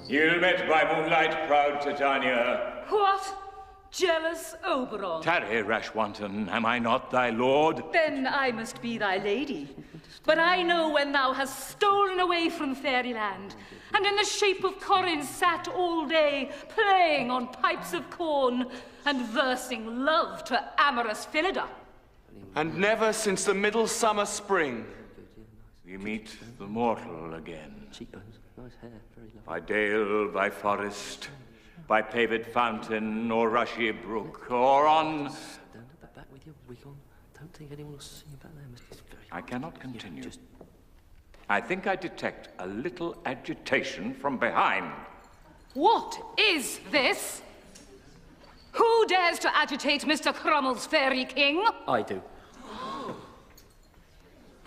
Ill met by moonlight, proud Titania. What? Jealous Oberon? Tarry, rash wanton, am I not thy lord? Then I must be thy lady. But I know when thou hast stolen away from fairyland, and in the shape of Corin sat all day, playing on pipes of corn, and versing love to amorous Phillida. And never since the middle summer spring We meet the mortal again. Cheekbones, nice hair, very lovely. By dale, by forest, by paved fountain, or rushy brook, or on... Stand at the back with your wig on. Don't think anyone will see you back there, Mr. I cannot continue. Just... I think I detect a little agitation from behind. What is this? Who dares to agitate Mr. Cromwell's fairy king? I do.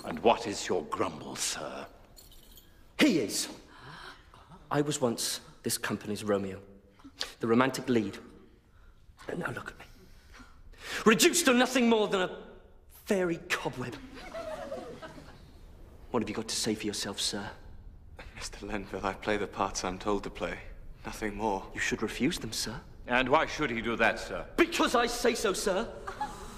And what is your grumble, sir? He is. I was once this company's Romeo, the romantic lead. And now look at me. Reduced to nothing more than a fairy cobweb. What have you got to say for yourself, sir? Mr. Lenville, I play the parts I'm told to play. Nothing more. You should refuse them, sir. And why should he do that, sir? Because I say so, sir.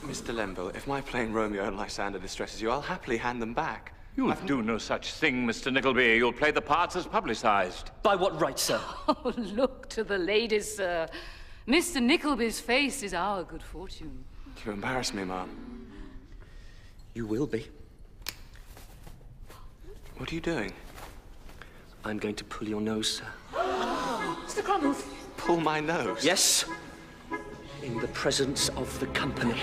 Mr. Lenville, if my playing Romeo and Lysander distresses you, I'll happily hand them back. You'll do no such thing, Mr. Nickleby. You'll play the parts as publicized. By what right, sir? Oh, look to the ladies, sir. Mr. Nickleby's face is our good fortune. You embarrass me, Ma'am. You will be. What are you doing? I'm going to pull your nose, sir. Mr. Cromwell. Pull my nose? Yes. In the presence of the company.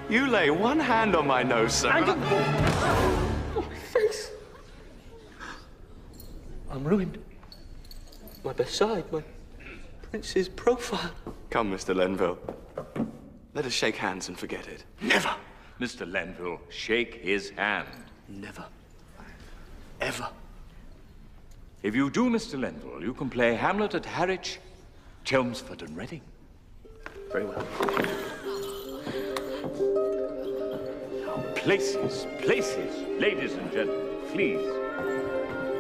You lay one hand on my nose, sir. Oh, my face. I'm ruined. My best side, my prince's profile. Come, Mr. Lenville. Let us shake hands and forget it. Never. Mr. Lenville, shake his hand. Never. Ever. If you do, Mr. Lenville, you can play Hamlet at Harwich, Chelmsford and Reading. Very well. Places, places, ladies and gentlemen, please.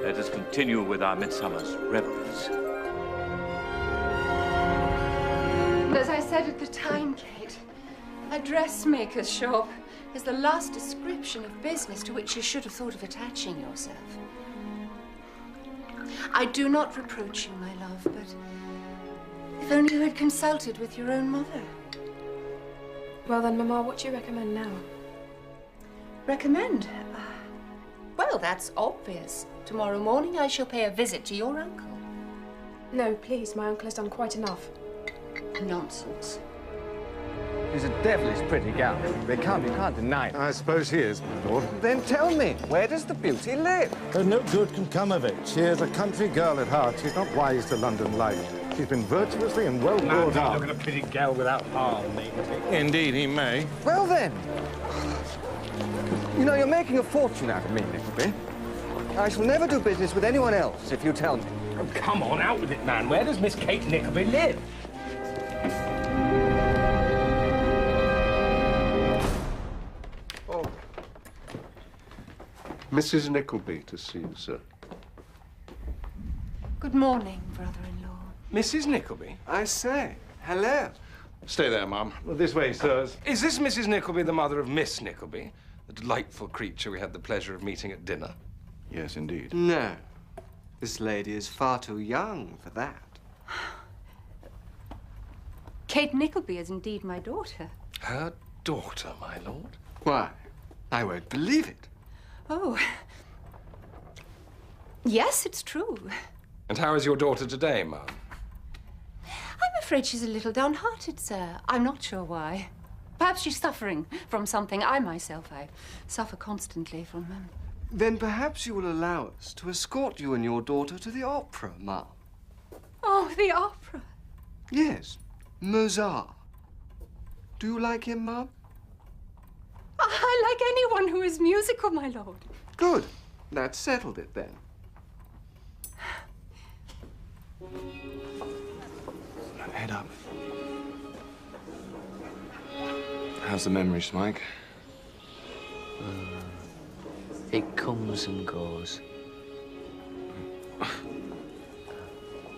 Let us continue with our midsummer's revelries. As I said at the time, Kate, a dressmaker's shop is the last description of business to which you should have thought of attaching yourself. I do not reproach you, my love, but if only you had consulted with your own mother. Well then, Mamma, what do you recommend now? Recommend? Well, that's obvious. Tomorrow morning I shall pay a visit to your uncle. No, please, my uncle has done quite enough. Nonsense. He's a devilish pretty gal. You can't deny it. I suppose he is, my lord. Then tell me, where does the beauty live? No good can come of it. She is a country girl at heart. She's not wise to London life. She's been virtuously and well brought up. Look at a pretty gal without harm, mate. Indeed, he may. Well then, you know, you're making a fortune out of me, Nickleby. I shall never do business with anyone else if you tell me. Oh, come on, out with it, man. Where does Miss Kate Nickleby live? Oh. Mrs. Nickleby to see you, sir. Good morning, brother-in-law. Mrs. Nickleby? I say, hello. Stay there, Mum. Well, this way, sirs. Is this Mrs. Nickleby, the mother of Miss Nickleby, the delightful creature we had the pleasure of meeting at dinner? Yes, indeed. No, this lady is far too young for that. Kate Nickleby is indeed my daughter. Her daughter, my lord? Why, I won't believe it. Oh. Yes, it's true. And how is your daughter today, Mum? I'm afraid she's a little downhearted, sir. I'm not sure why. Perhaps she's suffering from something. I suffer constantly from them. Then perhaps you will allow us to escort you and your daughter to the opera, Ma'am. Oh, the opera. Yes, Mozart. Do you like him, Ma'am? I like anyone who is musical, my lord. Good. That settled it, then. Head up. How's the memory, Smike? It comes and goes. Do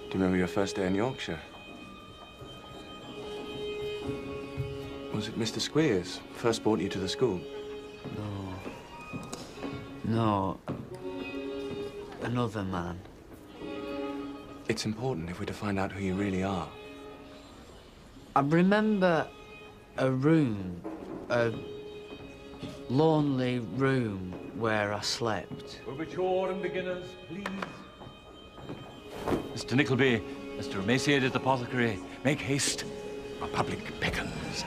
you remember your first day in Yorkshire? Was it Mr. Squeers first brought you to the school? No. Another man. It's important if we're to find out who you really are. I remember a room, a lonely room where I slept. Overture and beginners, please. Mr. Nickleby, Mr. Emaciated Apothecary, make haste. Our public beckons.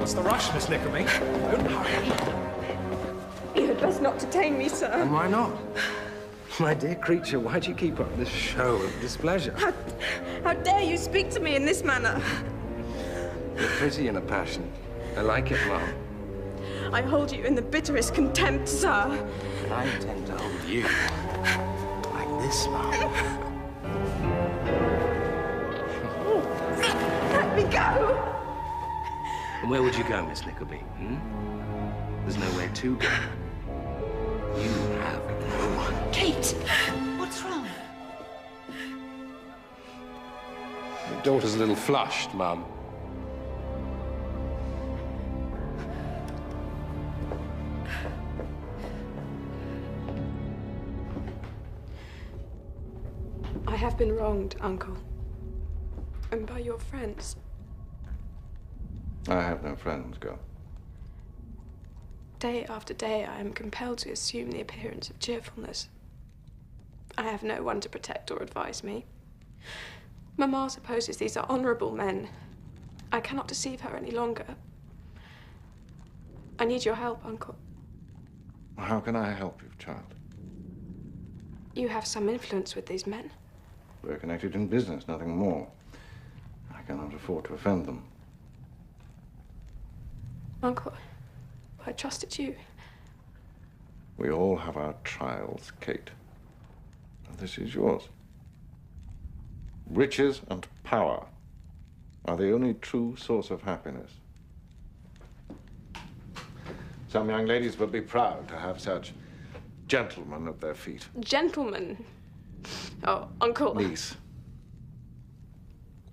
What's the rush, Miss Nickleby? Don't hurry. You had best not detain me, sir. And why not? My dear creature, why do you keep up this show of displeasure? How dare you speak to me in this manner? You're pretty in a passion. I like it, Mum. I hold you in the bitterest contempt, sir. And I intend to hold you like this, Mum. Let me go! And where would you go, Miss Nickleby? There's nowhere to go. You have no one. Kate, what's wrong? Your daughter's a little flushed, Mum. I have been wronged, Uncle. And by your friends. I have no friends, girl. Day after day, I am compelled to assume the appearance of cheerfulness. I have no one to protect or advise me. Mamma supposes these are honorable men. I cannot deceive her any longer. I need your help, Uncle. How can I help you, child? You have some influence with these men. We're connected in business, nothing more. I cannot afford to offend them. Uncle, I trusted you. We all have our trials, Kate. And this is yours. Riches and power are the only true source of happiness. Some young ladies will be proud to have such gentlemen at their feet. Gentlemen? Oh, Uncle. Niece,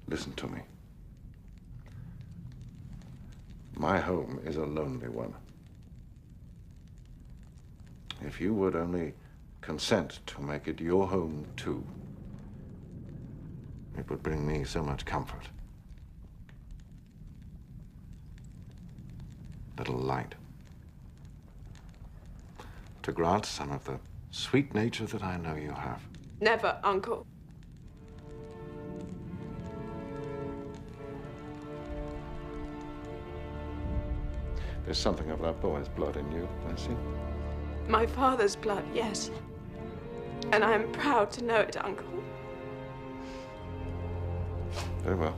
listen to me. My home is a lonely one. If you would only consent to make it your home, too, it would bring me so much comfort. Little light. To grant some of the sweet nature that I know you have. Never, Uncle. There's something of that boy's blood in you, I see. My father's blood, yes. And I am proud to know it, Uncle. Very well.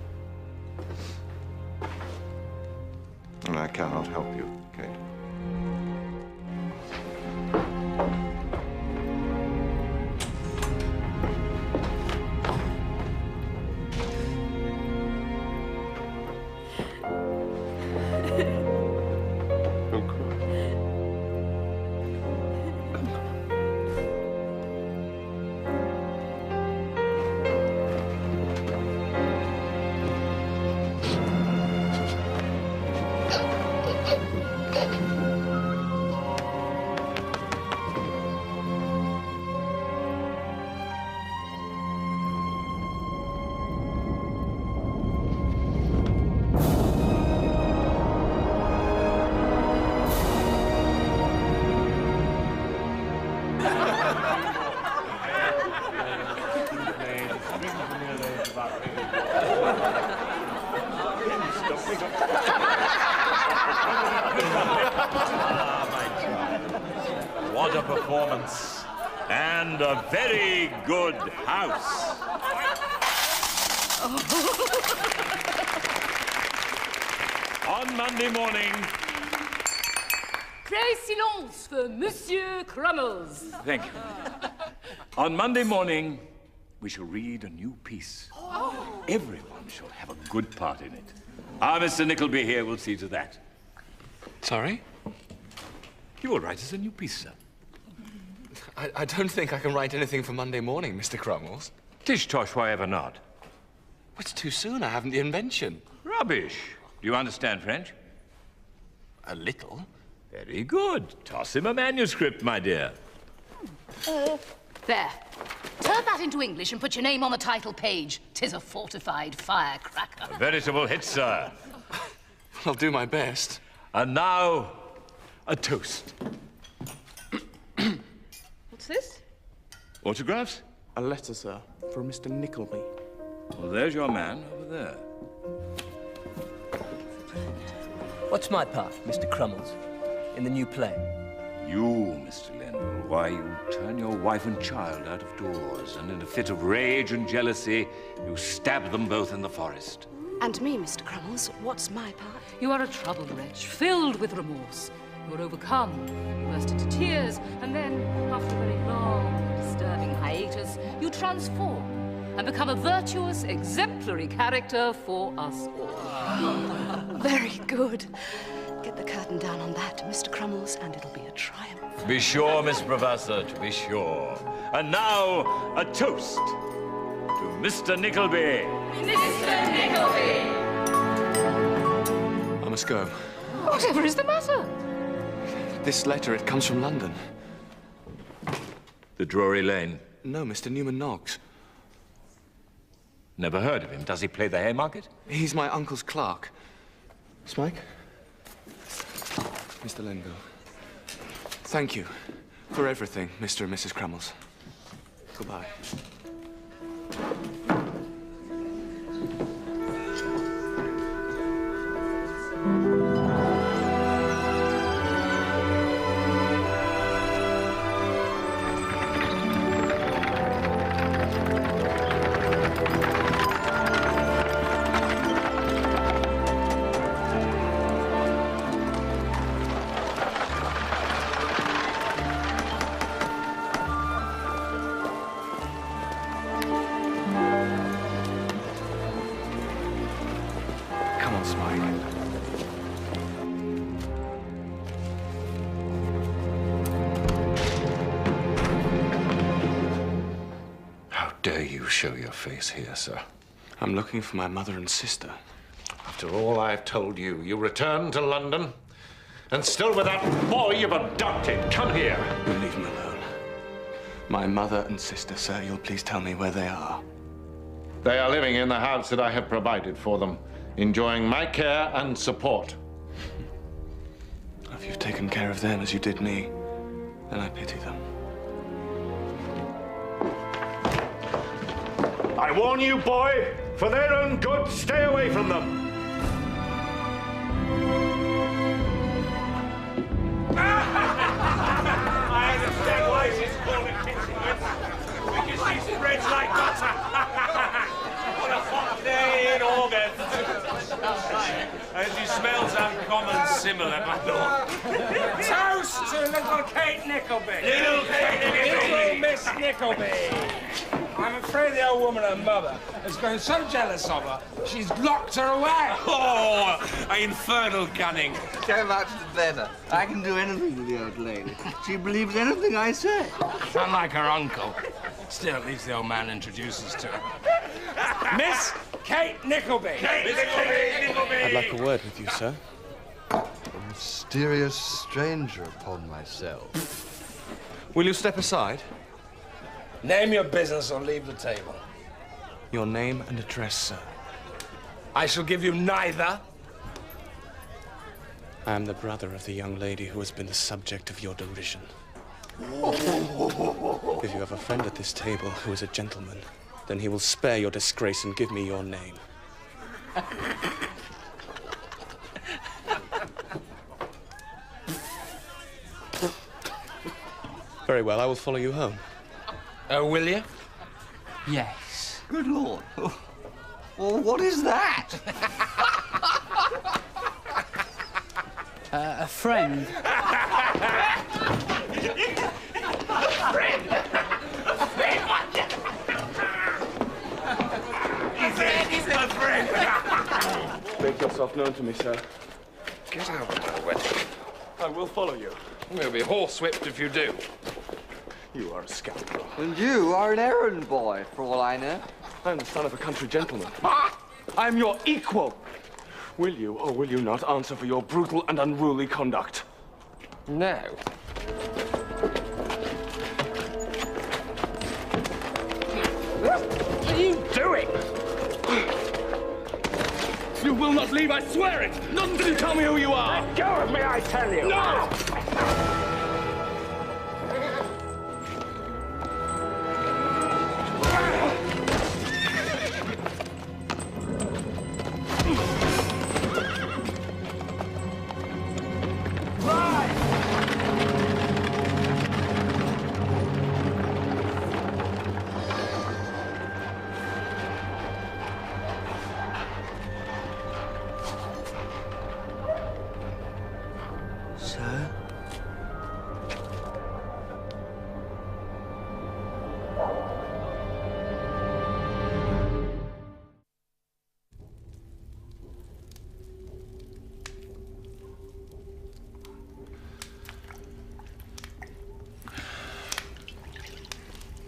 And I cannot help you, Kate. What a performance. And a very good house. On Monday morning... Pray silence for Monsieur Crummles. Thank you. On Monday morning, we shall read a new piece. Everyone shall have a good part in it. Our Mr. Nickleby here will see to that. Sorry? You will write us a new piece, sir. I don't think I can write anything for Monday morning, Mr. Crummles. Tish tosh, why ever not? It's too soon. I haven't the invention. Rubbish. Do you understand French? A little. Very good. Toss him a manuscript, my dear. There. Turn that into English and put your name on the title page. 'Tis a fortified firecracker. A veritable hit, sir. I'll do my best. And now, a toast. What's this? Autographs? A letter, sir, from Mr. Nickleby. Well, there's your man over there. What's my part, Mr. Crummles, in the new play? You, Mr. Lenville, why, you turn your wife and child out of doors, and in a fit of rage and jealousy, you stab them both in the forest. And me, Mr. Crummles, what's my part? You are a troubled wretch, filled with remorse. You are overcome, you burst into tears, and then, after a very long and disturbing hiatus, you transform and become a virtuous, exemplary character for us all. Very good. Get the curtain down on that, Mr. Crummles, and it'll be a triumph. To be sure, Miss Professor, to be sure. And now, a toast to Mr. Nickleby. Mr. Nickleby! I must go. Whatever is the matter? This letter, it comes from London. The Drury Lane. No, Mr. Newman Knox. Never heard of him. Does he play the Haymarket? He's my uncle's clerk. Smike? Mr. Lenville. Thank you for everything, Mr. and Mrs. Crummles. Goodbye. Come on, Smike. How dare you show your face here, sir? I'm looking for my mother and sister. After all I've told you, you return to London, and still with that boy you've adopted. Come here. You leave him alone. My mother and sister, sir, you'll please tell me where they are. They are living in the house that I have provided for them, enjoying my care and support. If you've taken care of them as you did me, then I pity them. I warn you, boy, for their own good, stay away from them. I understand why she's called a kitchen witch. Because she spreads like butter. What a hot day in August. And she smells uncommon similar, my lord. Toast to little Kate Nickleby. Little Kate Nickleby. Little Miss Nickleby. I'm afraid the old woman, her mother, has grown so jealous of her, she's locked her away. Oh, infernal cunning. So much the better. I can do anything with the old lady. She believes anything I say. Unlike her uncle. Still, at least the old man introduces to her. Miss Kate Nickleby. Kate Nickleby. I'd like a word with you, sir. A mysterious stranger upon myself. Will you step aside? Name your business or leave the table. Your name and address, sir. I shall give you neither. I am the brother of the young lady who has been the subject of your derision. If you have a friend at this table who is a gentleman, then he will spare your disgrace and give me your name. Very well, I will follow you home. Oh, will you? Yes. Good Lord. Well, what is that? A friend. He's a friend. Make yourself known to me, sir. Get out of my way. I will follow you. We'll be horsewhipped if you do. You are a scoundrel. And you are an errand boy, for all I know. I am the son of a country gentleman. I am your equal. Will you or will you not answer for your brutal and unruly conduct? No. What are you doing? You will not leave, I swear it! Not until you tell me who you are! Let go of me, I tell you! No! Sir?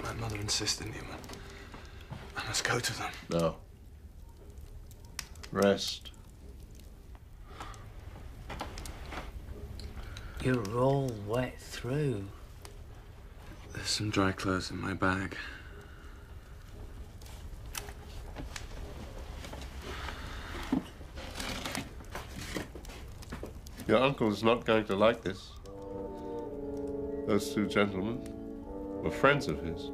My mother insisted, Newman. I must go to them. No. Rest. You're all wet through. There's some dry clothes in my bag. Your uncle is not going to like this. Those two gentlemen were friends of his.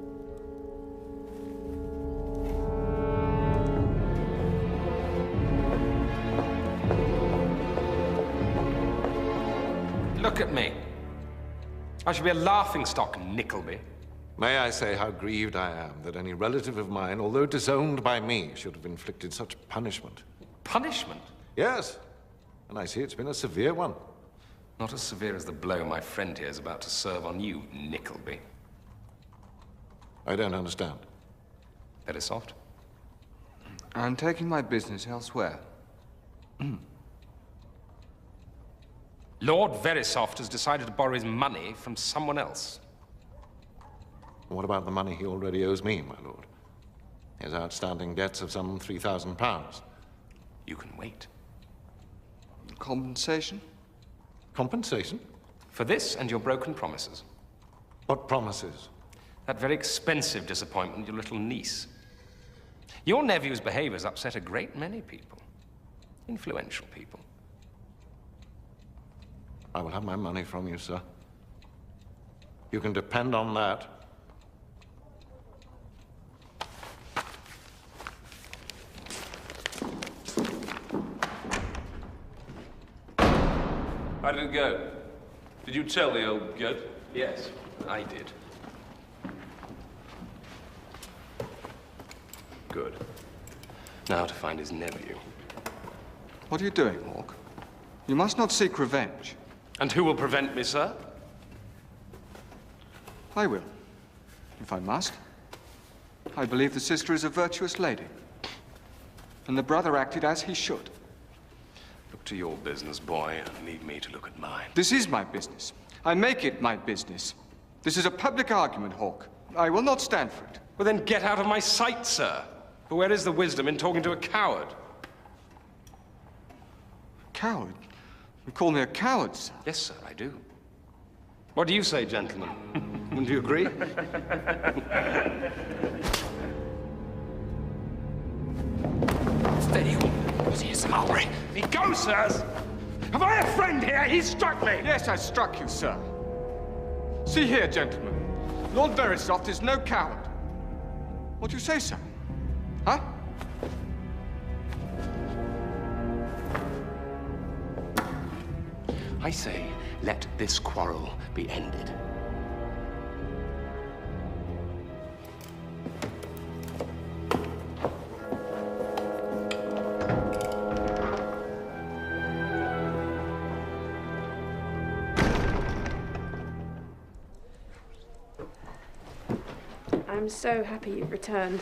Look at me. I should be a laughingstock, Nickleby. May I say how grieved I am that any relative of mine, although disowned by me, should have inflicted such punishment. Punishment? Yes. And I see it's been a severe one. Not as severe as the blow my friend here is about to serve on you, Nickleby. I don't understand. Very soft. I'm taking my business elsewhere. Lord Verisopht has decided to borrow his money from someone else. What about the money he already owes me, my lord? His outstanding debts of some £3,000. You can wait. Compensation? Compensation? For this and your broken promises. What promises? That very expensive disappointment, your little niece. Your nephew's behavior's upset a great many people. Influential people. I will have my money from you, sir. You can depend on that. How did it go? Did you tell the old goat? Yes, I did. Good. Now to find his nephew. What are you doing, Hawk? You must not seek revenge. And who will prevent me, sir? I will, if I must. I believe the sister is a virtuous lady. And the brother acted as he should. Look to your business, boy, and leave me to look at mine. This is my business. I make it my business. This is a public argument, Hawk. I will not stand for it. Well, then get out of my sight, sir. But where is the wisdom in talking to a coward? Coward? You call me a coward, sir? Yes, sir, I do. What do you say, gentlemen? Wouldn't you agree? Steady. What's his Mulberry? He goes, sirs! Have I a friend here? He struck me! Yes, I struck you, sir. See here, gentlemen. Lord Verisopht is no coward. What do you say, sir? Huh? I say, let this quarrel be ended. I'm so happy you've returned.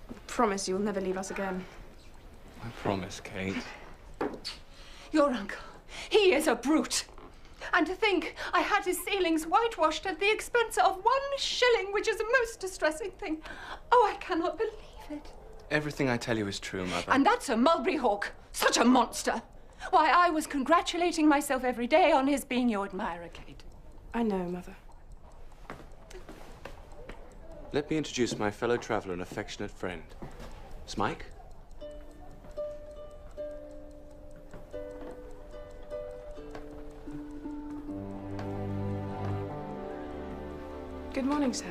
I promise you'll never leave us again. I promise, Kate. Your uncle, he is a brute. And to think I had his ceilings whitewashed at the expense of 1 shilling, which is a most distressing thing. Oh, I cannot believe it. Everything I tell you is true, Mother. And that's a mulberry hawk. Such a monster. Why, I was congratulating myself every day on his being your admirer, Kate. I know, Mother. Let me introduce my fellow traveler and affectionate friend, Smike. Good morning, sir.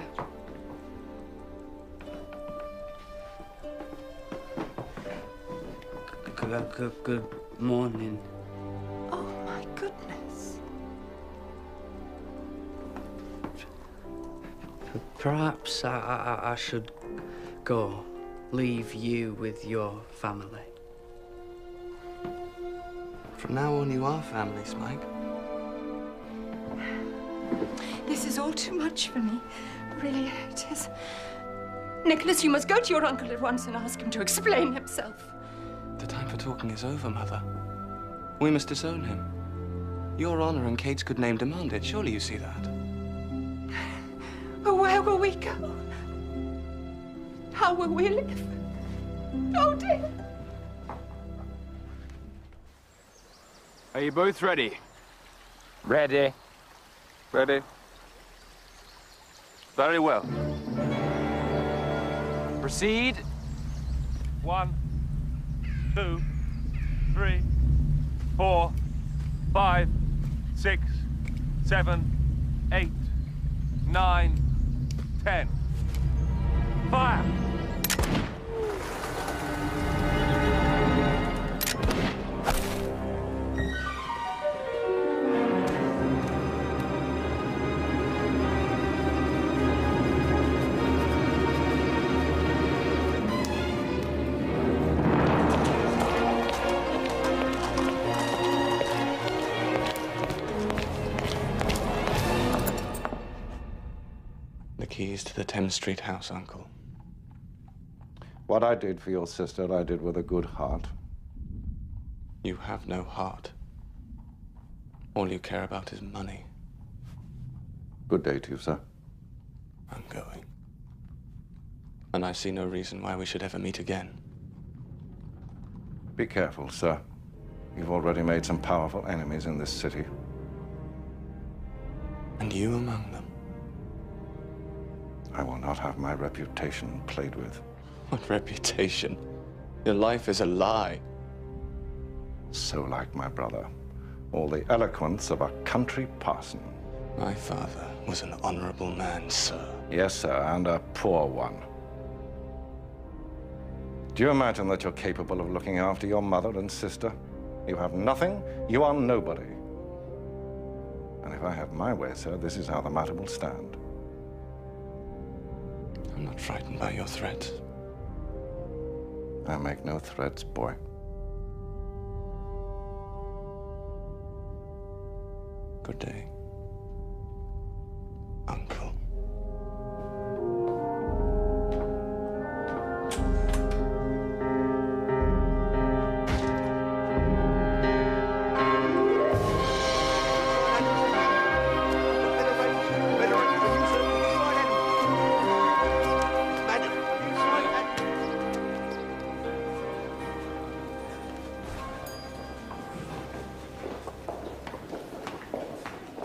Good morning. Oh, my goodness. Perhaps I should go. Leave you with your family. From now on, you are family, Smike. This is all too much for me. Really, it is. Nicholas, you must go to your uncle at once and ask him to explain himself. The time for talking is over, Mother. We must disown him. Your honor and Kate's good name demand it. Surely you see that. Oh, where will we go? How will we live? Oh, dear. Are you both ready? Ready. Ready? Very well. Proceed. 1, 2, 3, 4, 5, 6, 7, 8, 9, 10. Fire! The keys to the Thames Street house, Uncle. What I did for your sister, I did with a good heart. You have no heart. All you care about is money. Good day to you, sir. I'm going. And I see no reason why we should ever meet again. Be careful, sir. You've already made some powerful enemies in this city. And you among them. I will not have my reputation played with. What reputation? Your life is a lie. So like my brother. All the eloquence of a country parson. My father was an honorable man, sir. Yes, sir, and a poor one. Do you imagine that you're capable of looking after your mother and sister? You have nothing, you are nobody. And if I have my way, sir, this is how the matter will stand. I'm not frightened by your threats. I make no threats, boy. Good day, Uncle.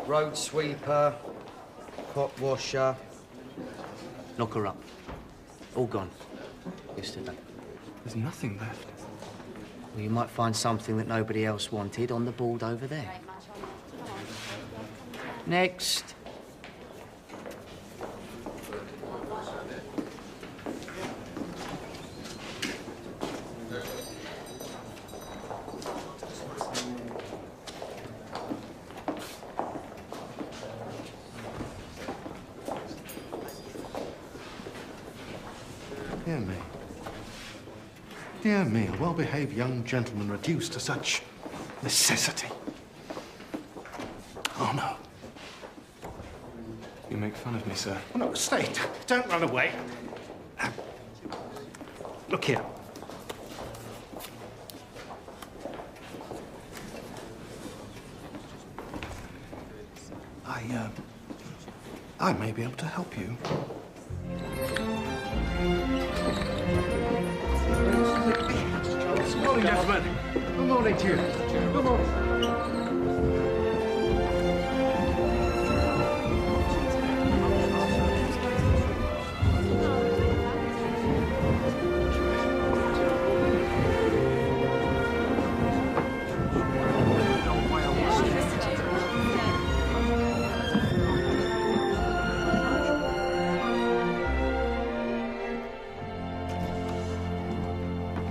Road sweeper, pot washer. Lock her up. All gone. Yesterday. There's nothing left. Well, you might find something that nobody else wanted on the board over there. Next. Dear me. Dear me, a well-behaved young gentleman reduced to such necessity. Oh, no. You make fun of me, sir. Oh, no, stay. Don't run away. Look here. I may be able to help you. Good morning, gentlemen. Good morning to you. Good morning.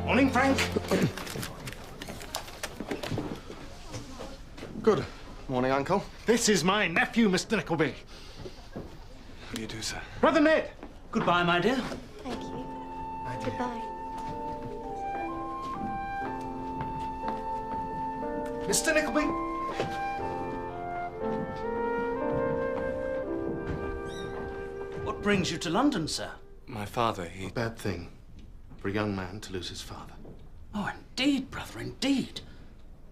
Morning, Frank. Good morning, Uncle. This is my nephew, Mr. Nickleby. How do you do, sir? Brother Ned. Goodbye, my dear. Thank you. Goodbye. Mr. Nickleby. What brings you to London, sir? My father, he... A bad thing for a young man to lose his father. Oh, indeed, brother, indeed.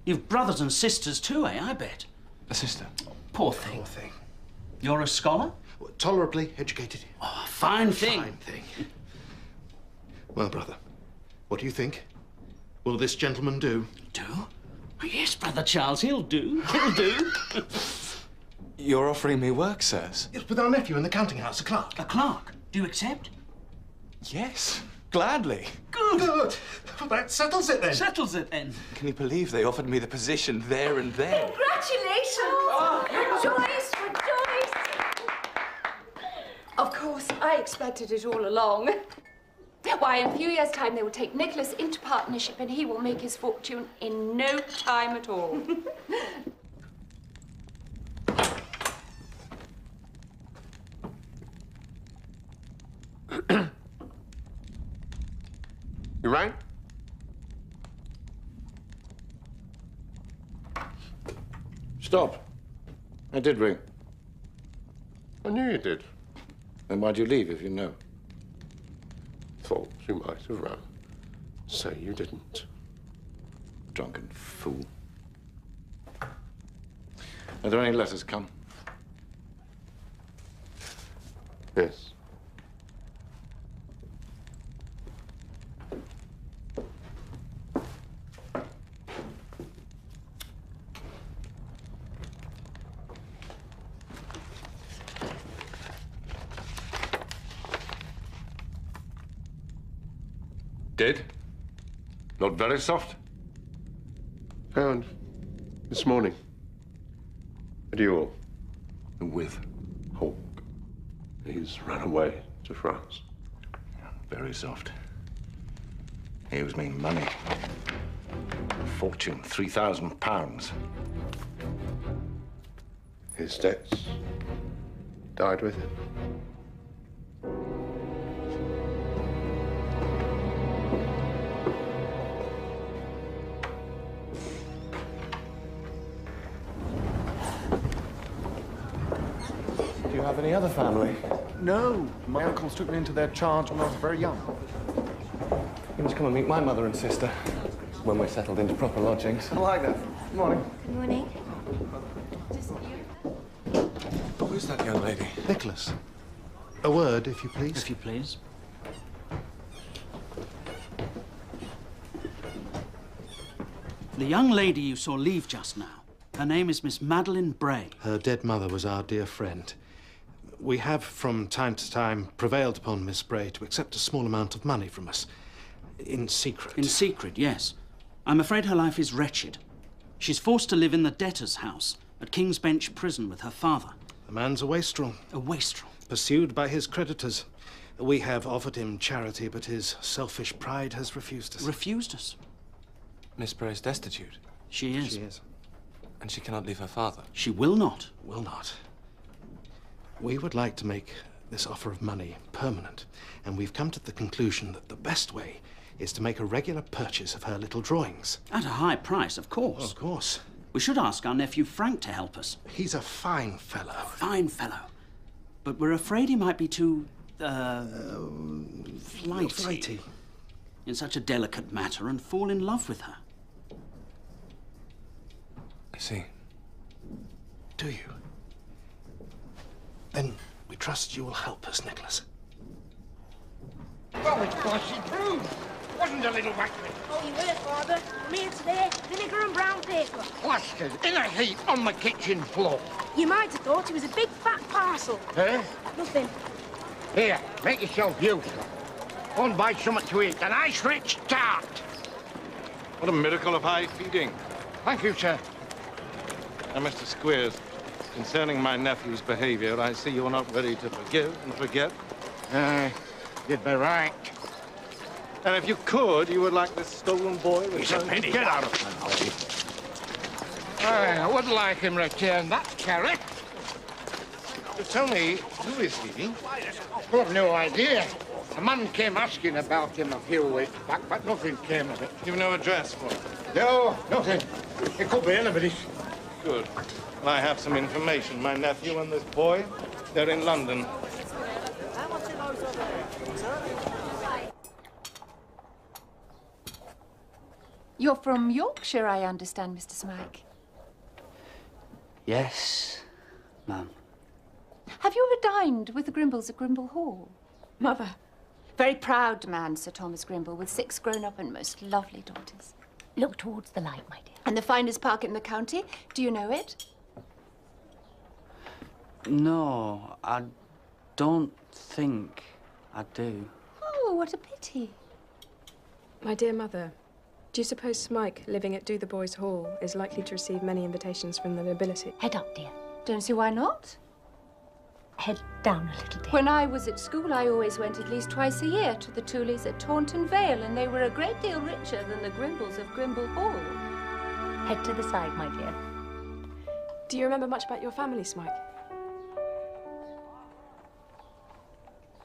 You've brothers and sisters too, eh, I bet? A sister. Poor thing. Poor thing. You're a scholar? Well, tolerably educated. Oh, fine thing. Fine thing. Well, brother, what do you think? Will this gentleman do? Do? Oh, yes, Brother Charles, he'll do. He'll do. You're offering me work, sirs? Yes, with our nephew in the counting house, a clerk. A clerk? Do you accept? Yes, gladly. Good. Good. Well, that settles it then. Settles it then. Can you believe they offered me the position there and then? Congratulations! Oh, Rejoice, rejoice! Of course, I expected it all along. Why, in a few years' time, they will take Nicholas into partnership and he will make his fortune in no time at all. You rang? Stop. I did ring. I knew you did. Then why'd you leave if you know? Thought you might have rung. Say you didn't. Drunken fool. Are there any letters come? Yes. Dead? Not very soft? Found this morning. A duel. With? Hawke. He's run away to France. Very soft. He owes me money. A fortune, £3,000. His debts died with him. Do you have any other family? No. My uncles took me into their charge when I was very young. You must come and meet my mother and sister when we're settled into proper lodgings. I like that. Good morning. Good morning. Who is that young lady? Nicholas. A word, if you please. If you please. The young lady you saw leave just now, her name is Miss Madeline Bray. Her dead mother was our dear friend. We have, from time to time, prevailed upon Miss Bray to accept a small amount of money from us. In secret. In secret, yes. I'm afraid her life is wretched. She's forced to live in the debtor's house at King's Bench Prison with her father. The man's a wastrel. A wastrel? Pursued by his creditors. We have offered him charity, but his selfish pride has refused us. Refused us? Miss Bray's destitute. She is. She is. And she cannot leave her father. She will not. Will not. We would like to make this offer of money permanent, and we've come to the conclusion that the best way is to make a regular purchase of her little drawings. At a high price, of course. Oh, of course. We should ask our nephew Frank to help us. He's a fine fellow. Fine fellow. But we're afraid he might be too, flighty in such a delicate matter and fall in love with her. I see. Do you? Then we trust you will help us, Nicholas. Oh, it's bossy proof. Wasn't a little wackman. Oh, you were, Father. I'm here today. Vinegar and brown paper. Plastered in a heap on the kitchen floor. You might have thought it was a big fat parcel. Eh? Nothing. Here, make yourself useful. Go and buy something to eat. A nice rich tart. What a miracle of high feeding. Thank you, sir. Now, Mr. Squeers, concerning my nephew's behavior, I see you're not ready to forgive and forget. You'd be right. And if you could, you would like this stolen boy returned. He's a penny. Get out of my way. I would like him returned, that carrot. So tell me, who is he? I've no idea. A man came asking about him a few weeks back, but nothing came of it. You've no address for him? No, nothing. It could be anybody's. Good. Well, I have some information. My nephew and this boy, they're in London. You're from Yorkshire, I understand, Mr. Smike. Yes, ma'am. Have you ever dined with the Grimbles at Grimble Hall? Mother. Very proud man, Sir Thomas Grimble, with 6 grown-up and most lovely daughters. Look towards the light, my dear. And the finest park in the county. Do you know it? No, I don't think I do. Oh, what a pity. My dear mother, do you suppose Smike, living at Dotheboys Hall, is likely to receive many invitations from the nobility? Head up, dear. Don't see why not. Head down a little, dear. When I was at school, I always went at least twice a year to the Tuleys at Taunton Vale, and they were a great deal richer than the Grimbles of Grimble Hall. Head to the side, my dear. Do you remember much about your family, Smike?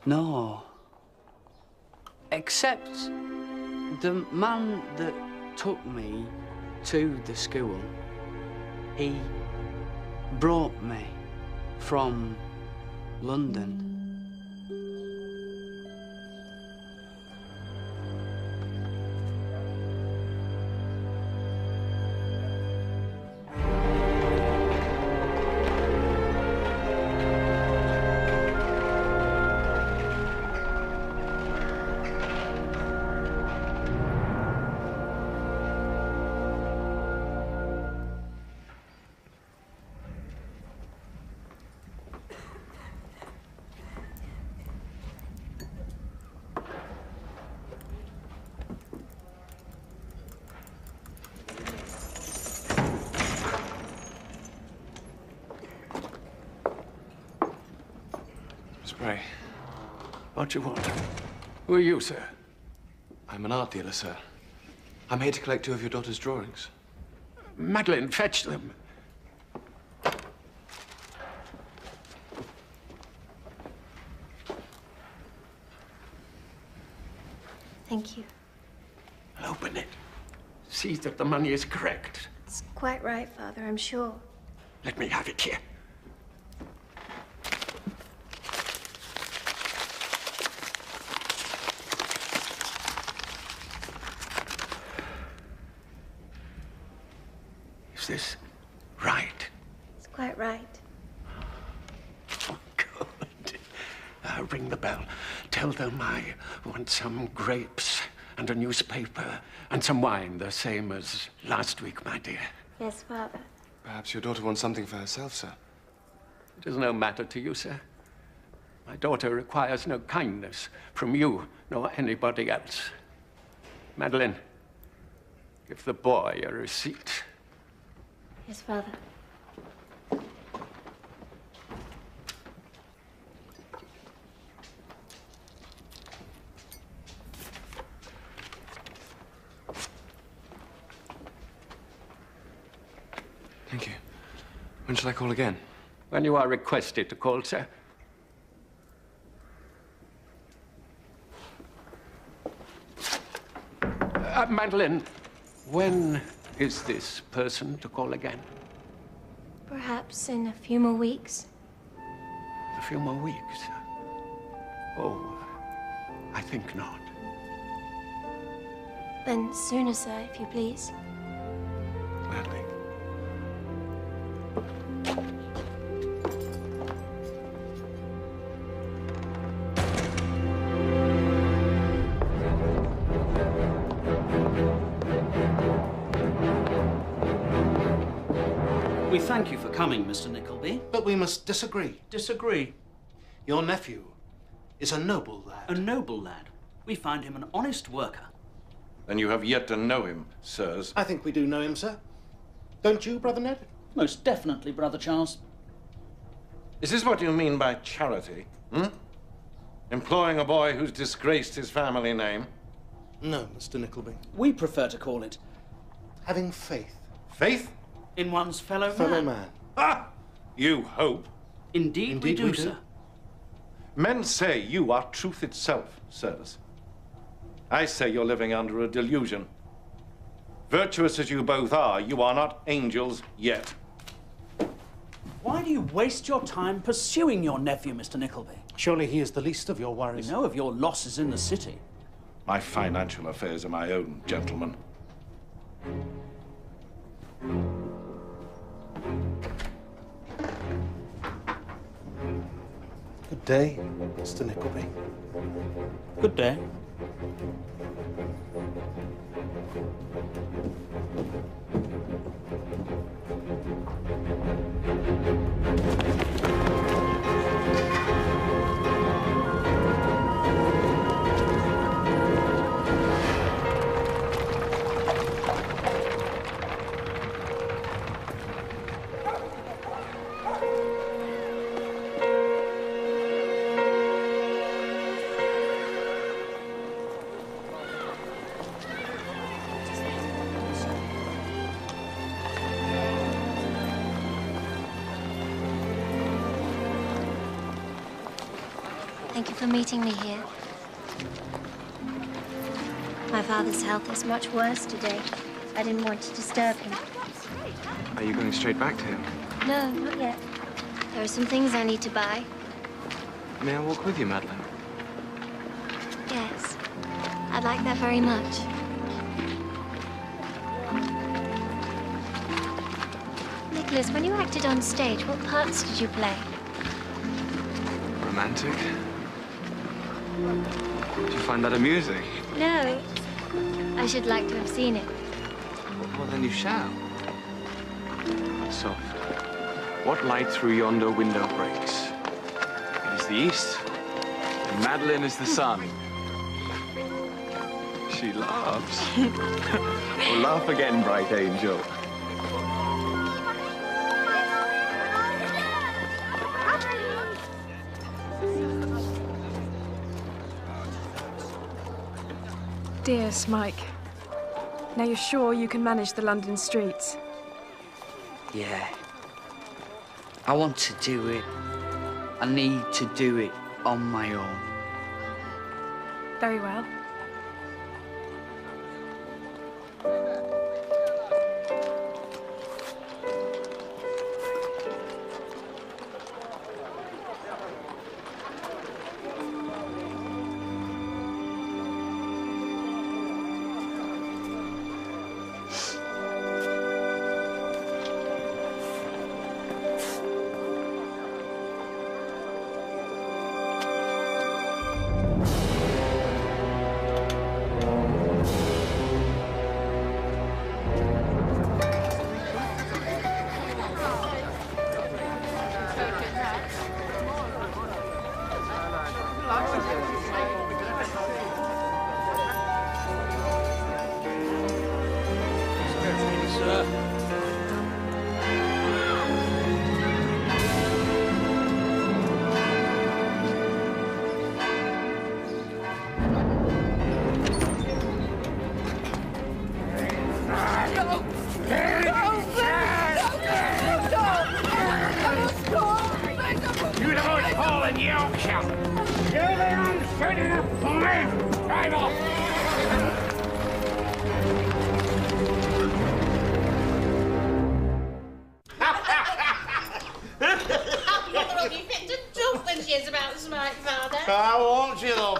No. Except the man that took me to the school, he brought me from London. Spray. What do you want? Who are you, sir? I'm an art dealer, sir. I'm here to collect 2 of your daughter's drawings. Madeline, fetch them. Thank you. Open it. See that the money is correct. It's quite right, Father, I'm sure. Let me have it here. Is this right? It's quite right. Good. Ring the bell. Tell them I want some grapes and a newspaper and some wine, the same as last week, my dear. Yes, Father. Perhaps your daughter wants something for herself, sir. It is no matter to you, sir. My daughter requires no kindness from you nor anybody else. Madeline, give the boy a receipt. Yes, Father. Thank you. When shall I call again? When you are requested to call, sir. Madeline, when is this person to call again? Perhaps in a few more weeks. A few more weeks? Oh, I think not. Then sooner, sir, if you please. Gladly. We thank you for coming, Mr. Nickleby. But we must disagree. Disagree. Your nephew is a noble lad. A noble lad. We find him an honest worker. Then you have yet to know him, sirs. I think we do know him, sir. Don't you, Brother Ned? Most definitely, Brother Charles. Is this what you mean by charity? Employing a boy who's disgraced his family name? No, Mr. Nickleby. We prefer to call it having faith. Faith? In one's fellow man. Ah! You hope. Indeed we do, sir. Men say you are truth itself, sirs. I say you're living under a delusion. Virtuous as you both are, you are not angels yet. Why do you waste your time pursuing your nephew, Mr. Nickleby? Surely he is the least of your worries. We know of your losses in the city. My financial affairs are my own, gentlemen. Good day, Mr. Nickleby. Good day. Thank you for meeting me here. My father's health is much worse today. I didn't want to disturb him. Are you going straight back to him? No, not yet. There are some things I need to buy. May I walk with you, Madeline? Yes, I'd like that very much. Nicholas, when you acted on stage, what parts did you play? Romantic? Did you find that amusing? No. I should like to have seen it. Well, then you shall. Soft. What light through yonder window breaks? It is the east, and Madeline is the sun. She laughs. Well, laugh again, bright angel. Dear Smike, now you're sure you can manage the London streets? Yeah. I want to do it. I need to do it on my own. Very well.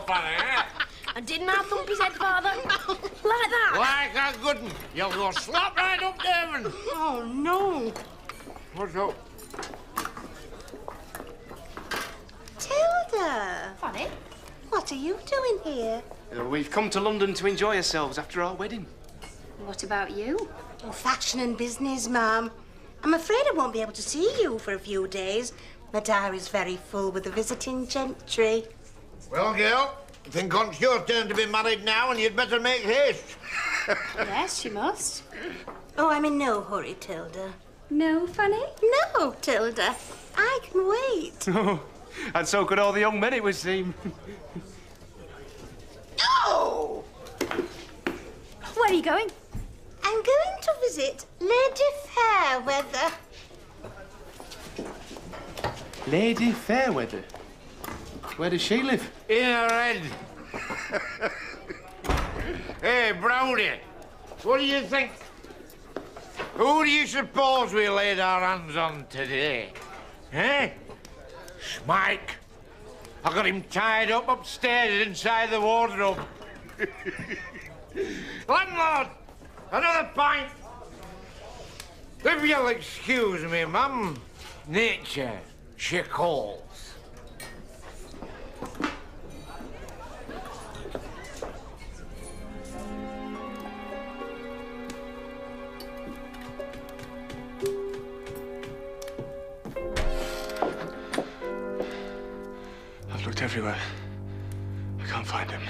funny, eh? And didn't I thump his head, Father? Like that? Like a good one. You'll go slap right up to heaven. Oh, no. What's up? Tilda! Fanny? What are you doing here? We've come to London to enjoy ourselves after our wedding. What about you? Oh, fashion and business, Mum. I'm afraid I won't be able to see you for a few days. My diary's very full with the visiting gentry. Well, girl, I think it's your turn to be married now, and you'd better make haste. Yes, you must. Oh, I'm in no hurry, Tilda. No, Fanny? No, Tilda. I can wait. Oh, and so could all the young men, it would seem. No! Where are you going? I'm going to visit Lady Fairweather. Lady Fairweather? Where does she live? In her head. Hey, Brownie, what do you think? Who do you suppose we laid our hands on today? Eh? Smike. I got him tied up upstairs inside the wardrobe. Landlord, another pint. If you'll excuse me, ma'am, nature, she calls. I've looked everywhere. I can't find him.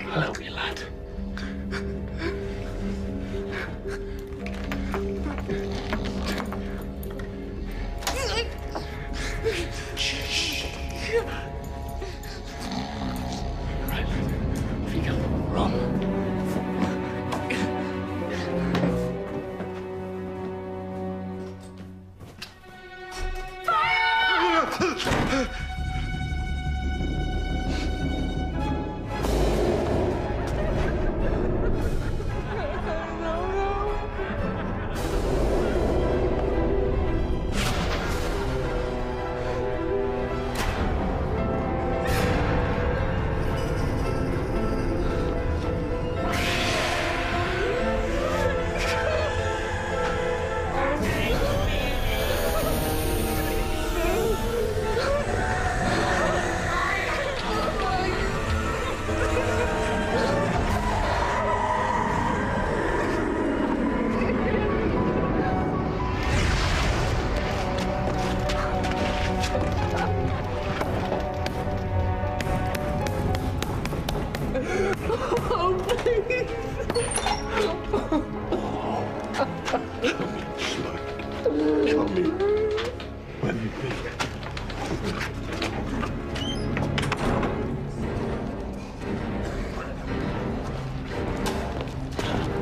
Hello, me lad. Right, off you go. Run.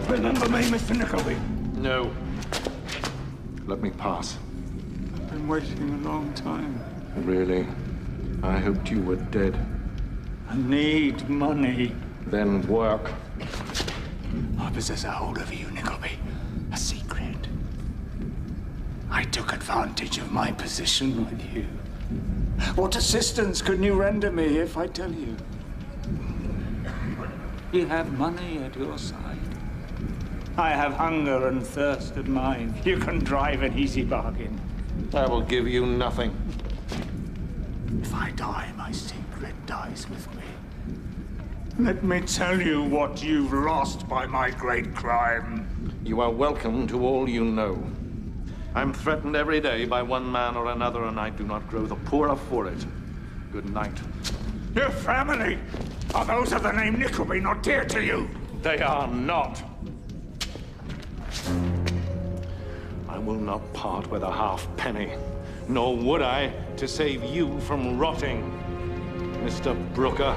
Remember me, Mr. Nickleby? No. Let me pass. I've been waiting a long time. Really? I hoped you were dead. I need money. Then work. I possess a hold over you, Nickleby. A secret. I took advantage of my position with you. What assistance can you render me if I tell you? You have money at your side. I have hunger and thirst at mine. You can drive an easy bargain. I will give you nothing. If I die, my secret dies with me. Let me tell you what you've lost by my great crime. You are welcome to all you know. I'm threatened every day by one man or another, and I do not grow the poorer for it. Good night. Your family! Are those of the name Nickleby not dear to you? They are not. I will not part with a half penny, nor would I to save you from rotting. Mr. Brooker.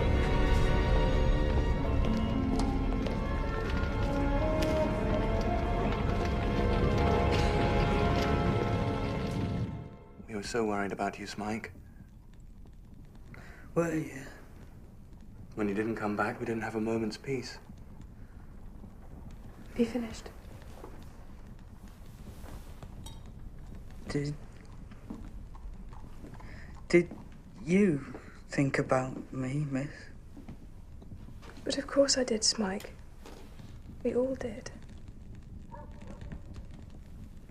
We were so worried about you, Smike. Were you? When you didn't come back, we didn't have a moment's peace. Have you finished? Did you think about me, miss? But of course I did, Smike. We all did.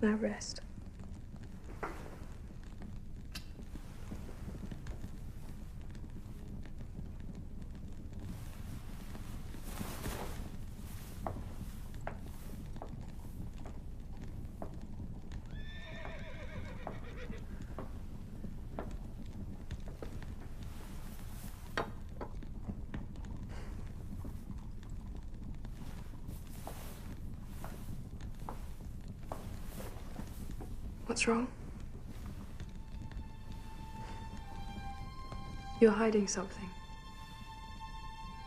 Now rest. What's wrong? You're hiding something.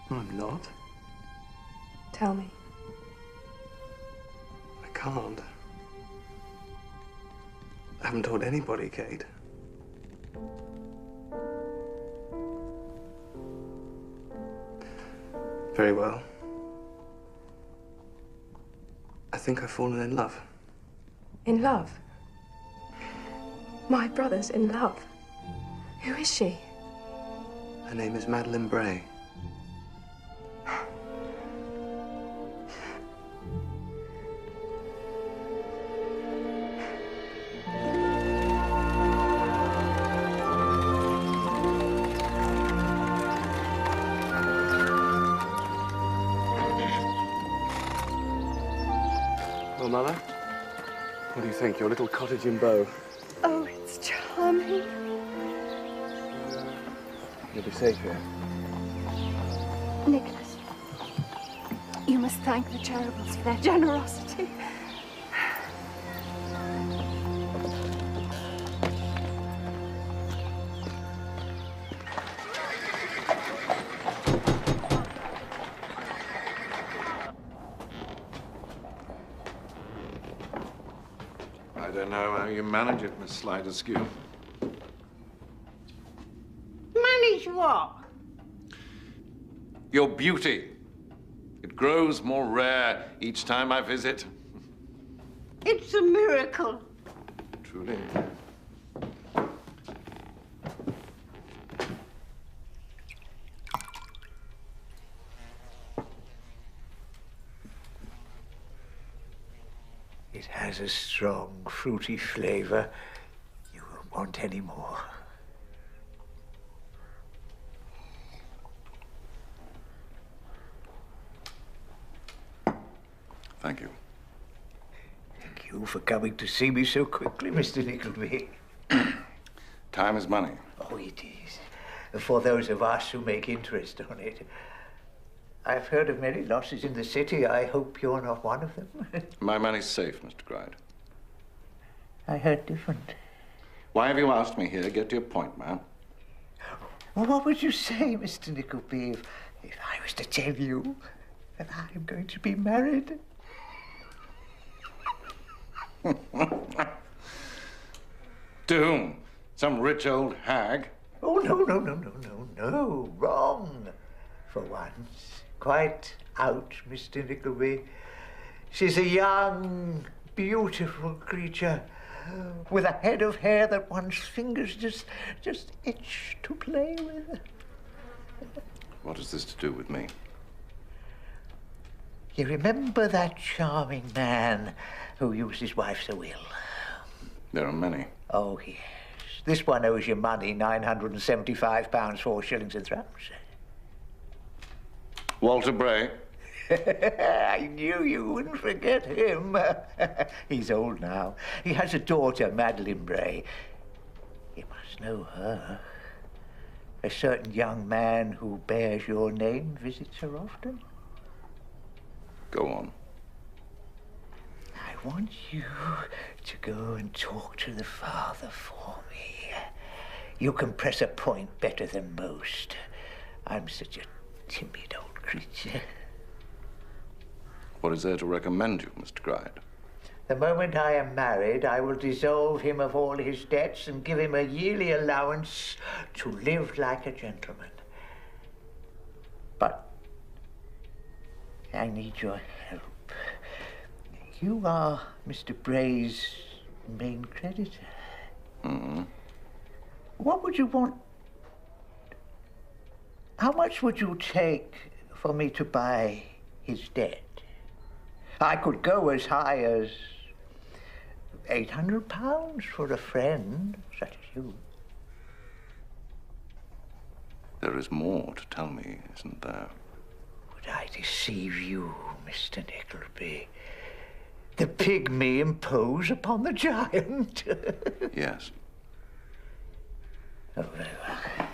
No, I'm not. Tell me. I can't. I haven't told anybody, Kate. Very well. I think I've fallen in love. In love? My brother's in love. Who is she? Her name is Madeline Bray. Well, Mother, what do you think? Your little cottage in Bow? Oh, it's charming. You'll be safe here. Nicholas, you must thank the Cherubles for their generosity. I don't know how you manage it, Miss Sliderskew. Manage what? Your beauty. It grows more rare each time I visit. It's a miracle. Truly. It has a strong, fruity flavor. You won't want any more. Thank you. Thank you for coming to see me so quickly, Mr. Nickleby. Time is money. Oh, it is. For those of us who make interest on it. I've heard of many losses in the city. I hope you're not one of them. My money's safe, Mr. Gride. I heard different. Why have you asked me here? Get to your point, man. Well, what would you say, Mr. Nickleby, if I was to tell you that I'm going to be married? To whom? Some rich old hag? Oh, no. Wrong. For once. Quite out, Mr. Nickleby. She's a young, beautiful creature with a head of hair that one's fingers just itch to play with. What has this to do with me? You remember that charming man who used his wife so ill? There are many. Oh, yes. This one owes you money, £975, 4 shillings and thrums. Walter Bray. I knew you wouldn't forget him. He's old now. He has a daughter, Madeline Bray. You must know her. A certain young man who bears your name visits her often. Go on. I want you to go and talk to the father for me. You can press a point better than most. I'm such a timid old creature. What is there to recommend you, Mr. Gride? The moment I am married, I will dissolve him of all his debts and give him a yearly allowance to live like a gentleman. But I need your help. You are Mr. Bray's main creditor. Mm-hmm. What would you want? How much would you take for me to buy his debt? I could go as high as £800 for a friend such as you. There is more to tell me, isn't there? Would I deceive you, Mr. Nickleby? The pygmy impose upon the giant? Yes. Oh, very well.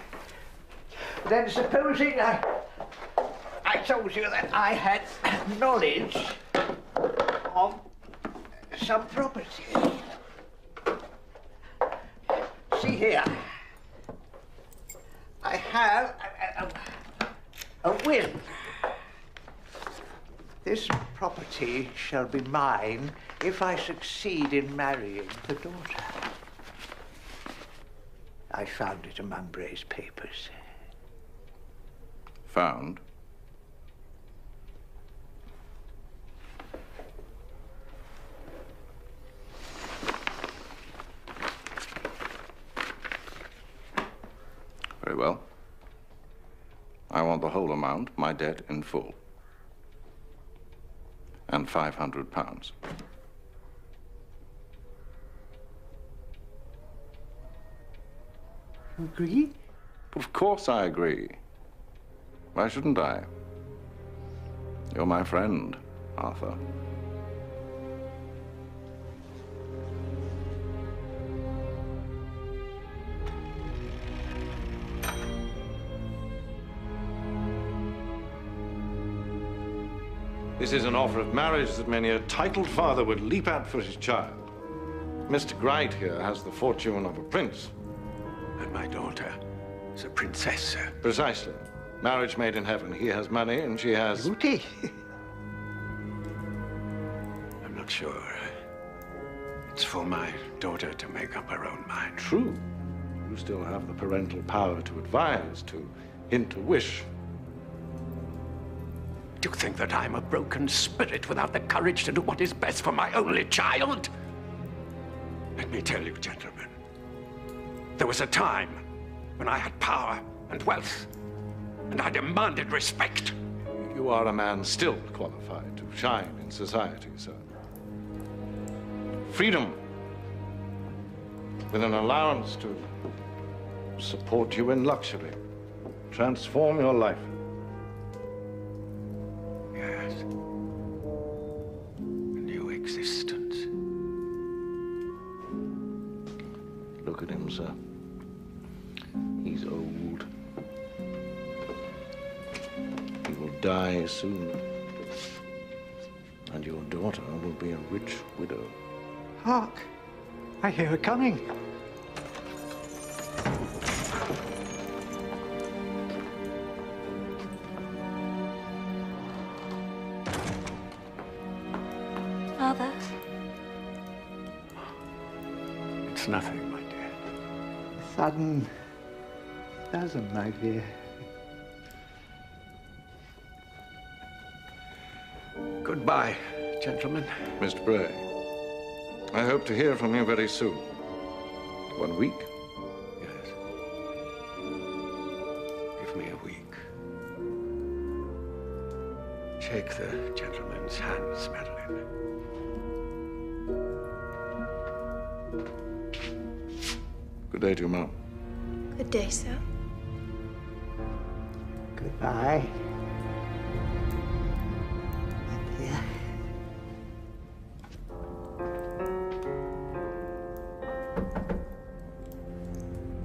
Then supposing I told you that I had knowledge of some property. See here. I have a will. This property shall be mine if I succeed in marrying the daughter. I found it among Bray's papers. Found? Very well. I want the whole amount, my debt in full. And £500. You agree? Of course I agree. Why shouldn't I? You're my friend, Arthur. This is an offer of marriage that many a titled father would leap at for his child. Mr. Gride here has the fortune of a prince. And my daughter is a princess, sir. Precisely. Marriage made in heaven. He has money and she has... beauty. I'm not sure. It's for my daughter to make up her own mind. True. You still have the parental power to advise, to hint a wish. Do you think that I'm a broken spirit without the courage to do what is best for my only child? Let me tell you, gentlemen, there was a time when I had power and wealth, and I demanded respect. You are a man still qualified to shine in society, sir. Freedom, with an allowance to support you in luxury, transform your life. Yes. A new existence. Look at him, sir. He's old. He will die soon. And your daughter will be a rich widow. Hark! I hear her coming. Father? It's nothing, my dear. A sudden spasm, my dear. Goodbye, gentlemen. Mr. Bray, I hope to hear from you very soon. 1 week? Yes. Give me a week. Shake the gentleman's hands, Madeline. Good day to you, Mom. Good day, sir. Goodbye. My dear.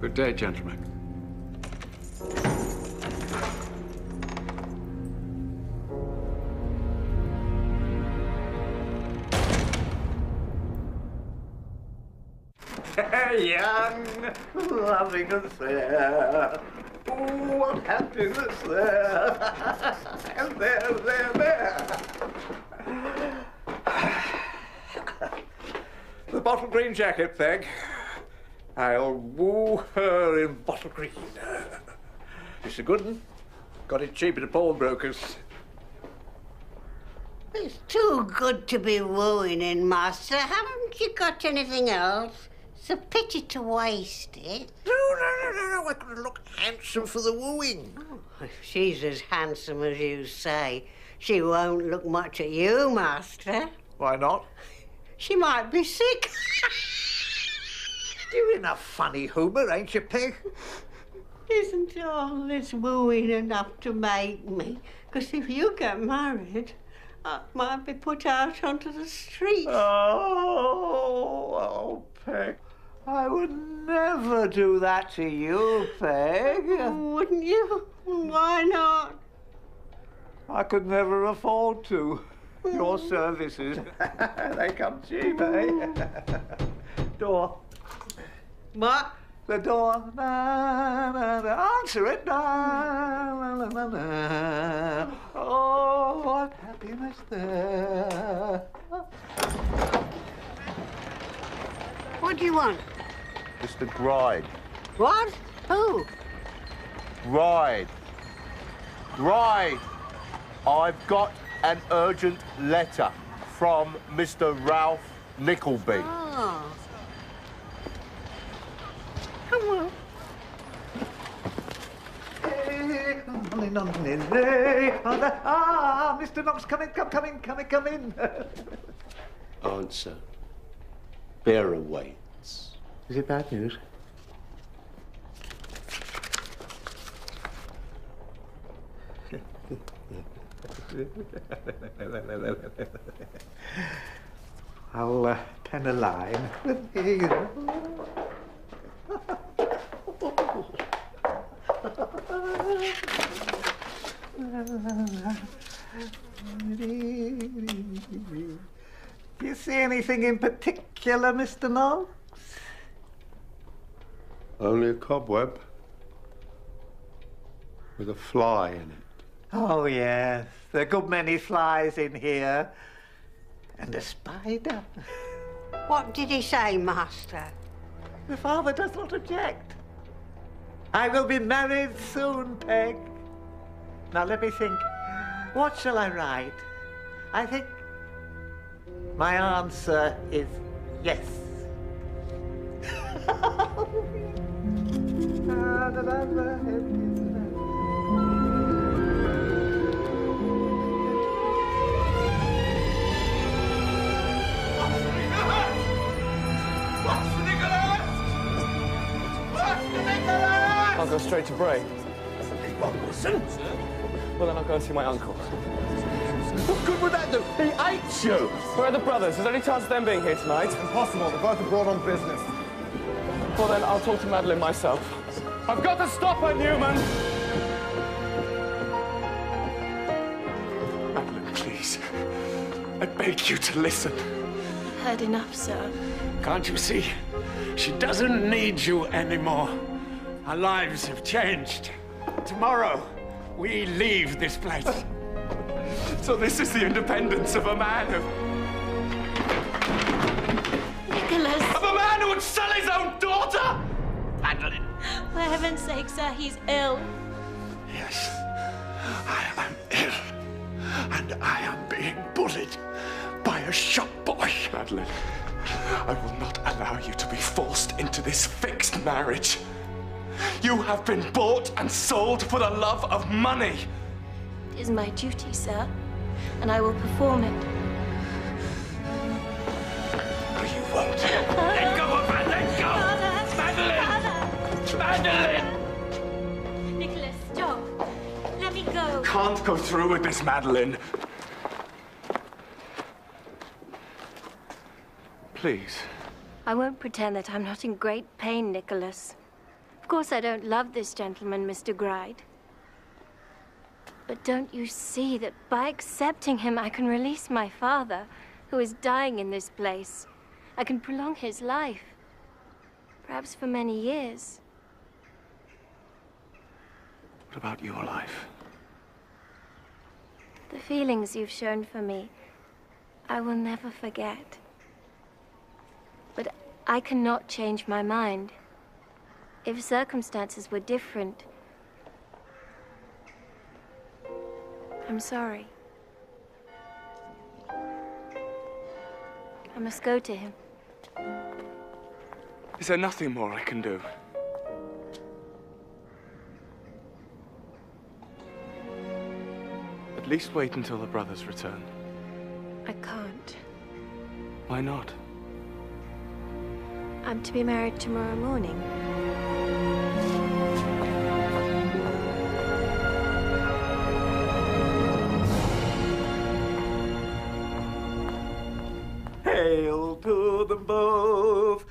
Good day, gentlemen. Young, loving and fair. Oh, what happiness there. And there. The bottle green jacket, Peg. I'll woo her in bottle green. It's a good one. Got it cheap at the pawnbroker's. It's too good to be wooing in, Master. Haven't you got anything else? It's a pity to waste it. No. I gotta look handsome for the wooing. Oh, if she's as handsome as you say, she won't look much at you, Master. Why not? She might be sick. You're in a funny humour, ain't you, Peg? Isn't all this wooing enough to make me? Because if you get married, I might be put out onto the street. Oh, Peg. I would never do that to you, Peg. Wouldn't you? Why not? I could never afford to. Your services, they come cheap, eh? Door. What? The door. Answer it. Oh, what happiness there. What do you want? Mr. Gride. What? Who? Gride. Gride. I've got an urgent letter from Mr. Ralph Nickleby. Oh. Come on. Mr. Knox, come in. Answer. Bearer waits. Is it bad news? I'll pen a line. Do you see anything in particular, Mr. Knox? Only a cobweb with a fly in it. Oh, yes. There are a good many flies in here. And a spider. What did he say, Master? The father does not object. I will be married soon, Peg. Now, let me think. What shall I write? I think my answer is yes. I'll go straight to Bray. He won't listen. Well, then I'll go and see my uncle. What good would that do? He hates you. Where are the brothers? Is there any chance of them being here tonight? Impossible. They're both abroad on business. Well, then I'll talk to Madeline myself. I've got to stop her, Newman! Madeline, please. I beg you to listen. Heard enough, sir. Can't you see? She doesn't need you anymore. Our lives have changed. Tomorrow, we leave this place. So this is the independence of a man who... Nicholas! Of a man who would sell his own daughter! Madeline! For heaven's sake, sir, he's ill. Yes, I am ill. And I am being bullied by a shop boy. Madeline, I will not allow you to be forced into this fixed marriage. You have been bought and sold for the love of money. It is my duty, sir, and I will perform it. No, you won't. Let go of her! Let go! Madeline! Madeline! Nicholas, stop. Let me go. Can't go through with this, Madeline. Please. I won't pretend that I'm not in great pain, Nicholas. Of course, I don't love this gentleman, Mr. Gride. But don't you see that by accepting him, I can release my father, who is dying in this place. I can prolong his life, perhaps for many years. What about your life? The feelings you've shown for me, I will never forget. But I cannot change my mind. If circumstances were different, I'm sorry. I must go to him. Is there nothing more I can do? At least wait until the brothers return. I can't. Why not? I'm to be married tomorrow morning. Hail to them both,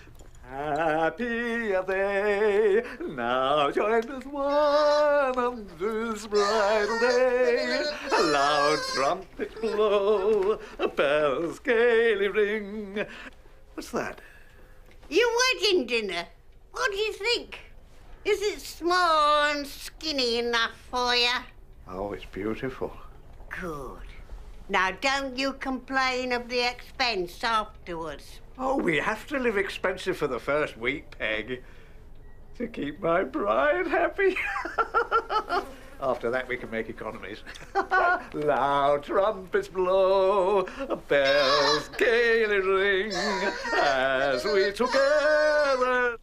happy are they, now joined as one on this bridal day. A loud trumpet blow, bells gaily ring. What's that? Your wedding dinner. What do you think? Is it small and skinny enough for you? Oh, it's beautiful. Good. Now, don't you complain of the expense afterwards. Oh, we have to live expensive for the first week, Peg, to keep my bride happy. After that, we can make economies. Loud trumpets blow, bells gaily ring, as we together...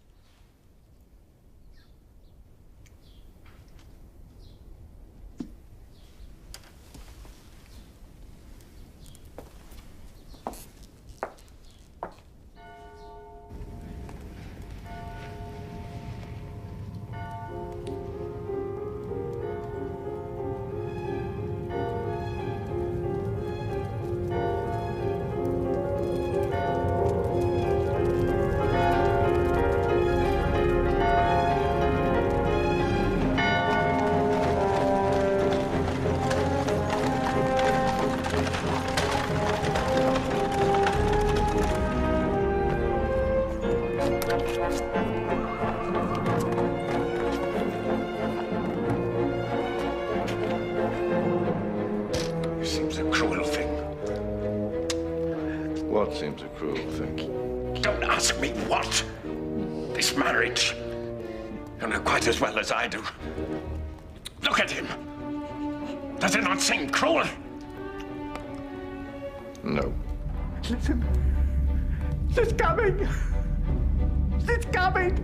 What seems a cruel thing? Don't ask me what. This marriage. You know quite as well as I do. Look at him. Does it not seem cruel? No. Listen. She's coming. She's coming.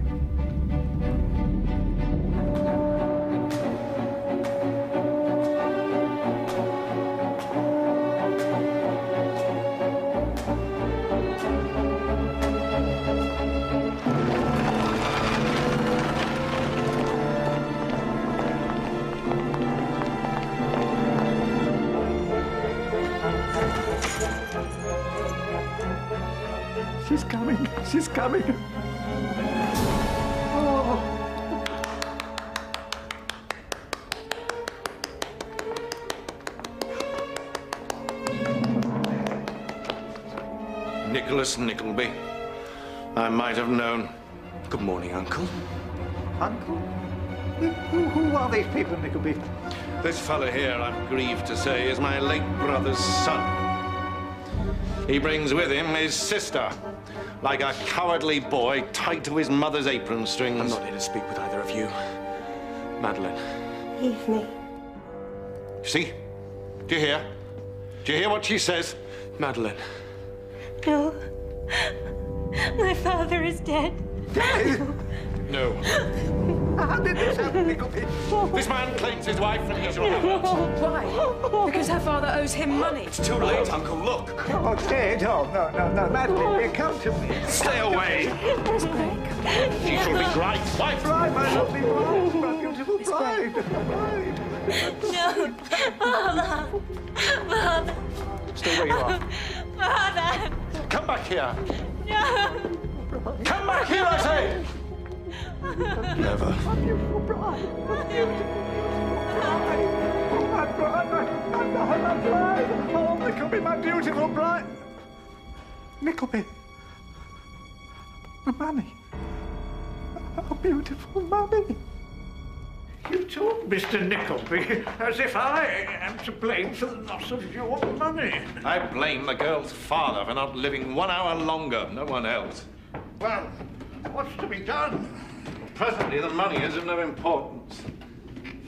She's coming. She's coming. Oh. Nicholas Nickleby. I might have known. Good morning, Uncle. Uncle? Who are these people, Nickleby? This fella here, I'm grieved to say, is my late brother's son. He brings with him his sister, like a cowardly boy tied to his mother's apron strings. I'm not here to speak with either of you. Madeline. Leave me. See? Do you hear? Do you hear what she says? Madeline. No. My father is dead. No. How did this happen, Nickleby? This man claims his wife and he shall have her. Why? Because her father owes him money. It's too late, Uncle. Look. Oh, dead? Oh, no, Madeline, come to me. Stay away. Where's Greg? She shall be Gride's wife. Bride, my lovely bride, my beautiful bride. No. Mama. Mama. Stay where you are. Father. Come back here. No. Come back here, I say. Never. My beautiful bride. My beautiful bride. Oh, my bride, my bride. Oh, Nickleby, my beautiful bride. Nickleby. My mummy. Oh, beautiful mummy. You talk, Mr. Nickleby, as if I am to blame for the loss of your money. I blame the girl's father for not living 1 hour longer, no one else. Well, what's to be done? Presently, the money is of no importance.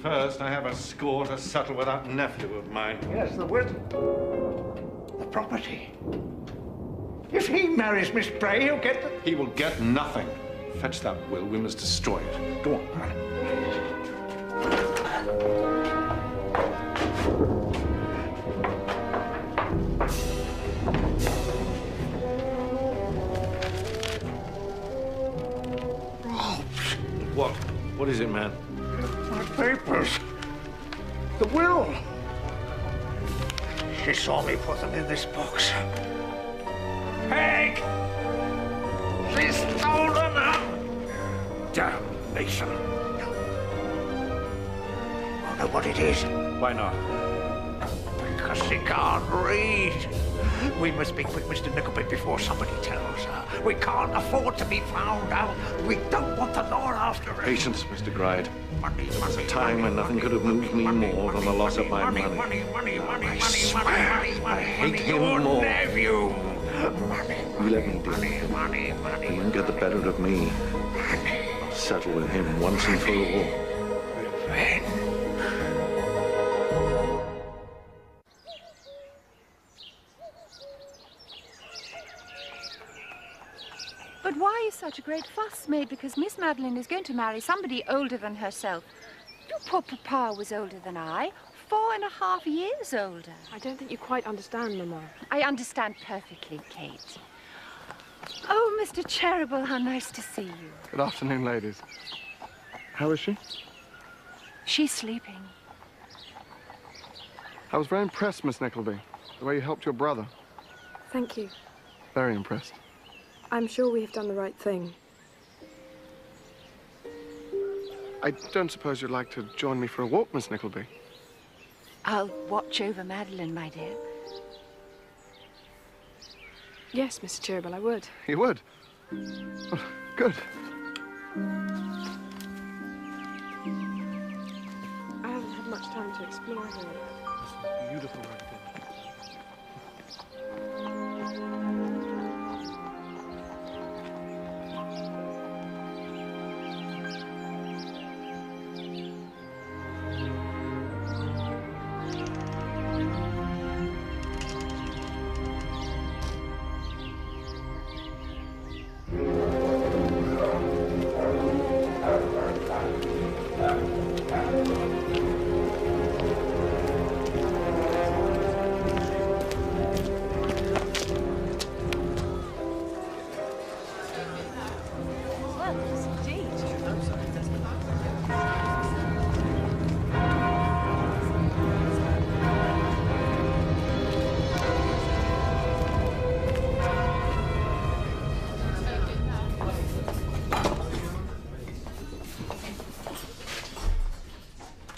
First, I have a score to settle with that nephew of mine. Yes, the will. The property. If he marries Miss Bray, he'll get the... He will get nothing. Fetch that will, we must destroy it. Go on, man. What? What is it, man? My papers. The will. She saw me put them in this box. Peg! She's stolen them! Damnation. I know what it is. Why not? Because she can't read. We must be quick, Mr. Nickleby, before somebody tells her. We can't afford to be found out. We don't want the law after us. Patience, Mr. Gride. Money, There's a time when nothing could have moved me more than the loss of my money. I swear, I hate him more. Nephew. You let me deal with him. He won't get the better of me. I'll settle with him once and for all. But why is such a great fuss made because Miss Madeline is going to marry somebody older than herself? Your poor papa was older than I, 4.5 years older. I don't think you quite understand, Mama. I understand perfectly, Kate. Oh, Mr. Cheeryble, how nice to see you. Good afternoon, ladies. How is she? She's sleeping. I was very impressed, Miss Nickleby, the way you helped your brother. Thank you. Very impressed. I'm sure we have done the right thing. I don't suppose you'd like to join me for a walk, Miss Nickleby? I'll watch over Madeline, my dear. Yes, Mr. Cheeryble, I would. You would? Oh, good. I haven't had much time to explore here. It's beautiful right there.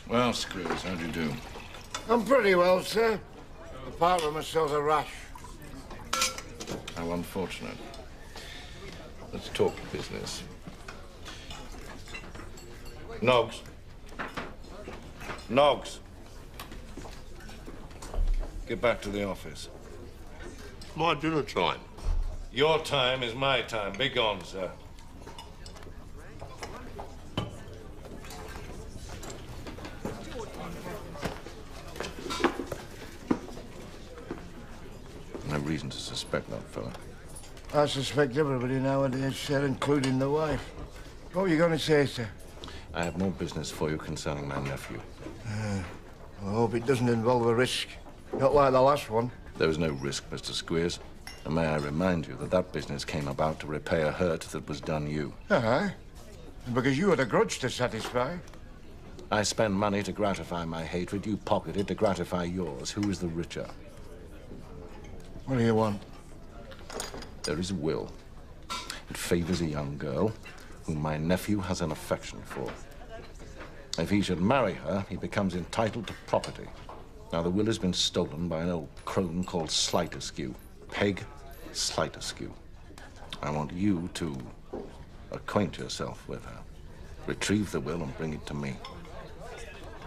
Well, Screws, how'd you do? I'm pretty well, sir. Apart from myself a rash. How unfortunate. Let's talk business. Noggs. Noggs. Get back to the office. My dinner time. Your time is my time. Be gone, sir. No reason to suspect that fella. I suspect everybody nowadays, sir, including the wife. What were you going to say, sir? I have more business for you concerning my nephew. I hope it doesn't involve a risk. Not like the last one. There was no risk, Mr. Squeers. And may I remind you that that business came about to repay a hurt that was done you. Uh-huh. Because you had a grudge to satisfy. I spend money to gratify my hatred. You pocket it to gratify yours. Who is the richer? What do you want? There is a will. It favors a young girl whom my nephew has an affection for. If he should marry her, he becomes entitled to property. Now, the will has been stolen by an old crone called Slight-Askew. Peg Slight-Askew. I want you to acquaint yourself with her. Retrieve the will and bring it to me.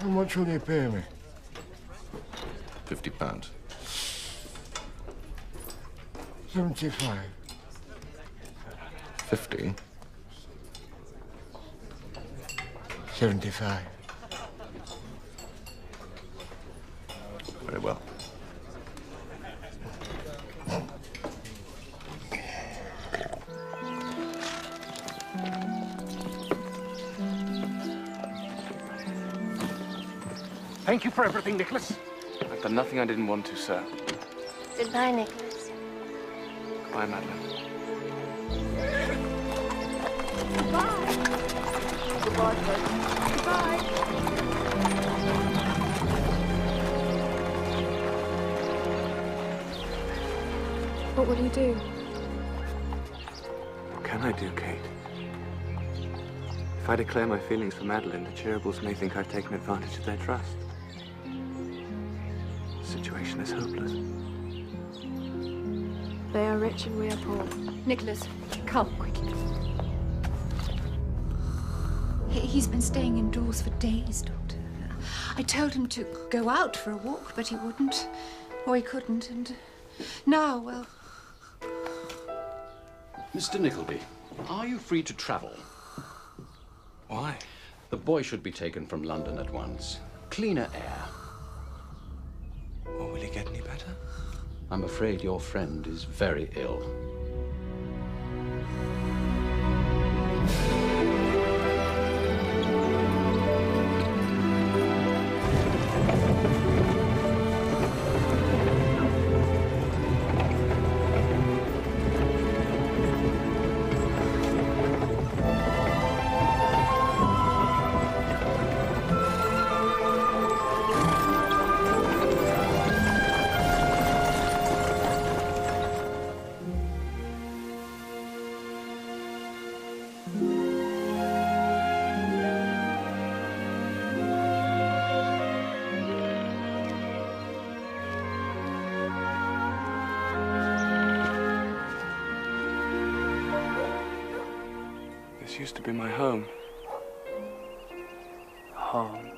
How much will you pay me? £50. 75. 50? 75. Very well. Thank you for everything, Nicholas. I've done nothing I didn't want to, sir. Goodbye, Nicholas. Goodbye, Madeline. Goodbye, Fred. Goodbye. What will you do? What can I do, Kate? If I declare my feelings for Madeline, the Cheerables may think I've taken advantage of their trust. The situation is hopeless. They are rich and we are poor. Nicholas, come quickly. He's been staying indoors for days, Doctor. I told him to go out for a walk, but he wouldn't. Or he couldn't, and now, well... Mr. Nickleby, are you free to travel? Why? The boy should be taken from London at once. Cleaner air. Well, will he get any better? I'm afraid your friend is very ill. This used to be my home. Home.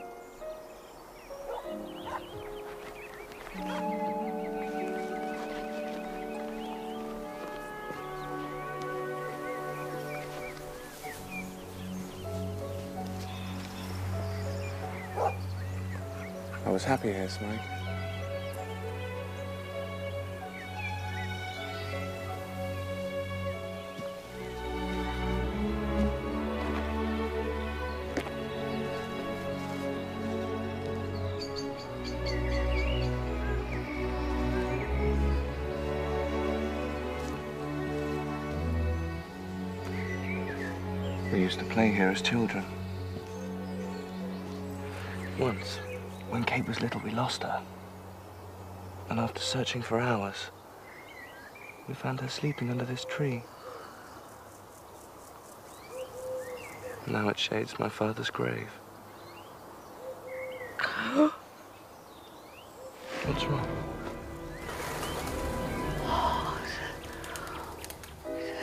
I was happy here, Smike. We used to play here as children. Once, when Kate was little, we lost her. And after searching for hours, we found her sleeping under this tree. Now it shades my father's grave. What's wrong?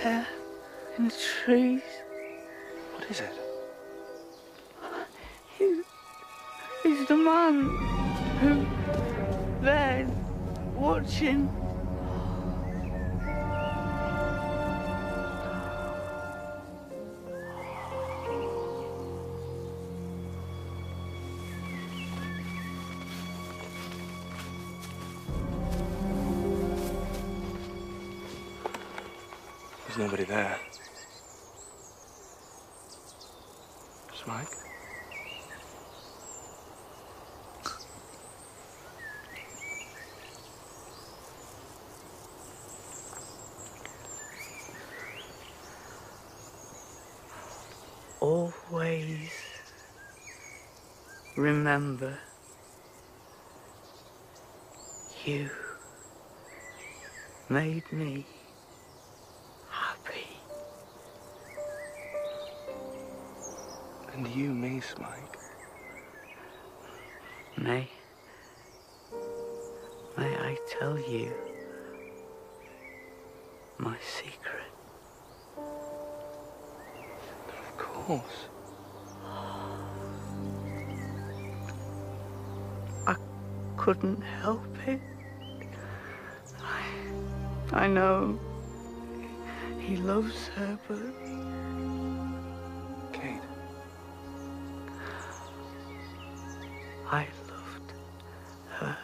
There, in the trees. What is it? He's the man who there watching. There's nobody there. Smike? Always remember you made me happy. And you, me, Smike. May I tell you my secret? Of course. couldn't help it. I know he loves her, but... Kate. I loved her.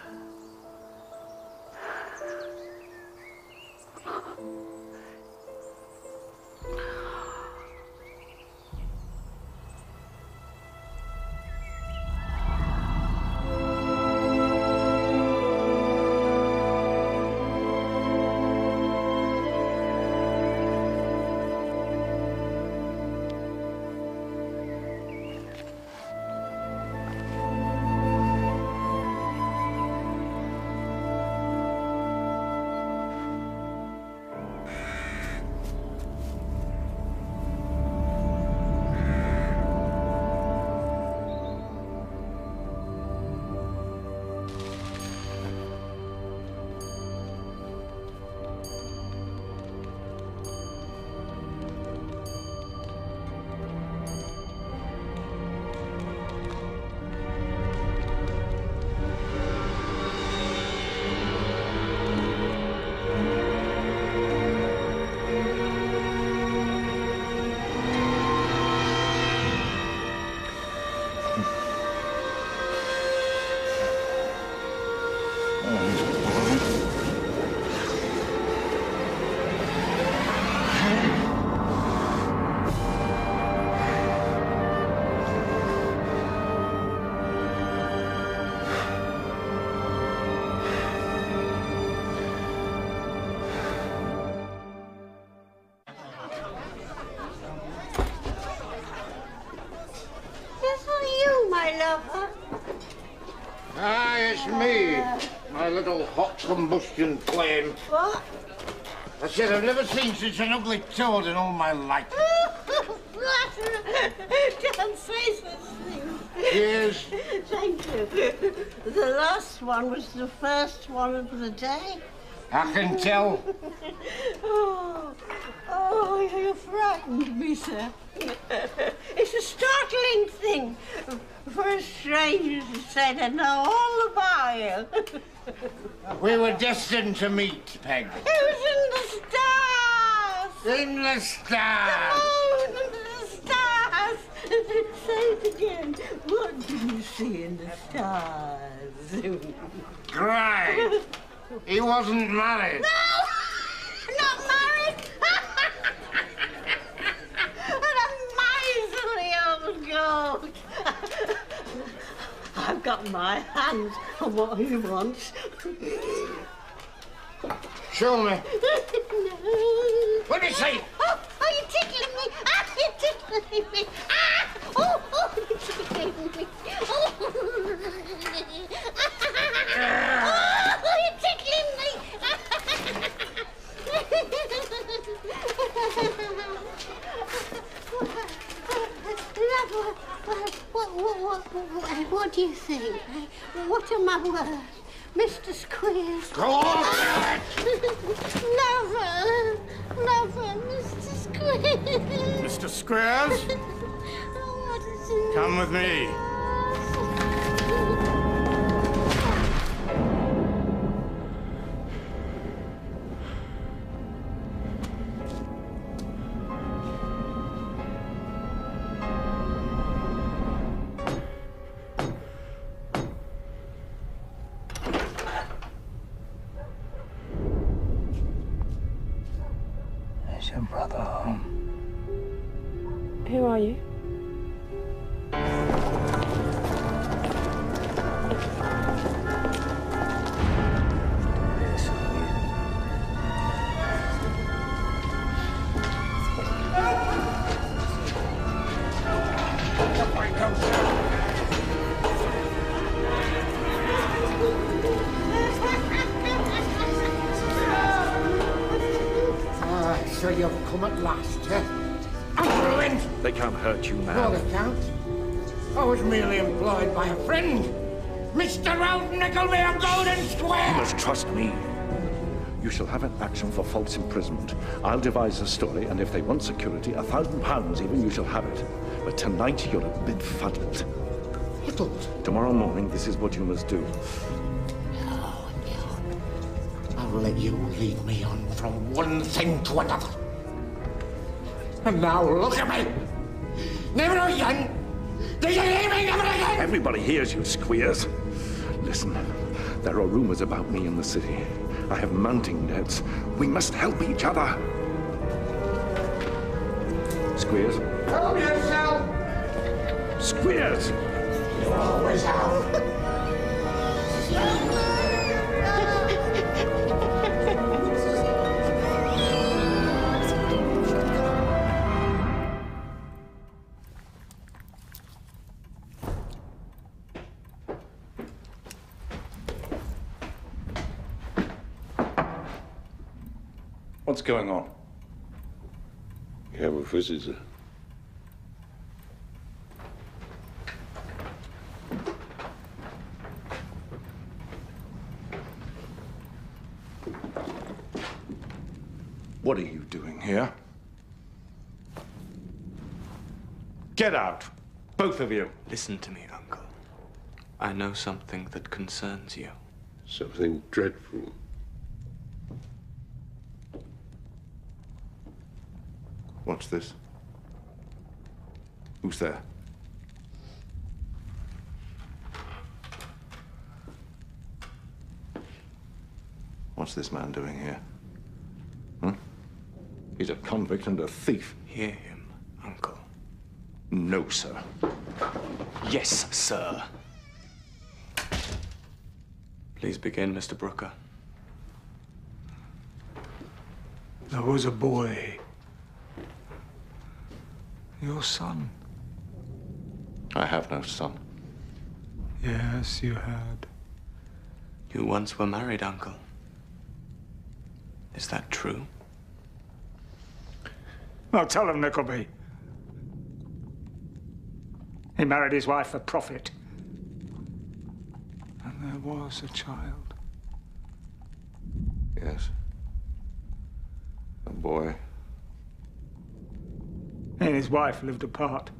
Aye, it's me, my little hot combustion flame. What? I said I've never seen such an ugly toad in all my life. Don't say such things. Cheers. Thank you. The last one was the first one of the day. I can tell. Oh, you frightened me, sir. It's a startling thing for a stranger to say they know all about you. We were destined to meet, Peg. It was in the stars. In the stars. The moon and the stars. Say it again. What did you see in the stars? Right. He wasn't married. No! Not married! And a miserly old goat! I've got my hands on what he wants. Show me. No. What did you say? Oh, you're tickling me! Ah, you're tickling me! Ah! Oh, you're tickling me! Oh, you're tickling me! What do you think? What am I worth? Mr. Squeers? Go on! Never, Mr. Squeers. Mr. Squares? What is it? Come with me. Is your brother home? Who are you? So you've come at last, eh? I'm ruined. They can't hurt you, No, man. they can't. I was merely employed by a friend. Mr. Ralph Nickleby of Golden Square! You must trust me. You shall have an action for false imprisonment. I'll devise a story, and if they want security, £1,000 even, you shall have it. But tonight, you're a bit fuddled. Fuddled? Tomorrow morning, this is what you must do. I'll let you lead me on from one thing to another. And now look at me! Never again! Did you hear me? Never again! Everybody hears you, Squeers. Listen, there are rumors about me in the city. I have mounting debts. We must help each other. Squeers? Help yourself! Squeers! You always have. What's going on? We have a visitor. What are you doing here? Get out! Both of you! Listen to me, Uncle. I know something that concerns you. Something dreadful. What's this? Who's there? What's this man doing here? Hmm? He's a convict and a thief. Hear him, Uncle. No, sir. Yes, sir. Please begin, Mr. Brooker. There was a boy. Your son. I have no son. Yes, you had. You once were married, Uncle. Is that true? Well, tell him, Nickleby. He married his wife for profit. And there was a child. Yes. A boy. He and his wife lived apart.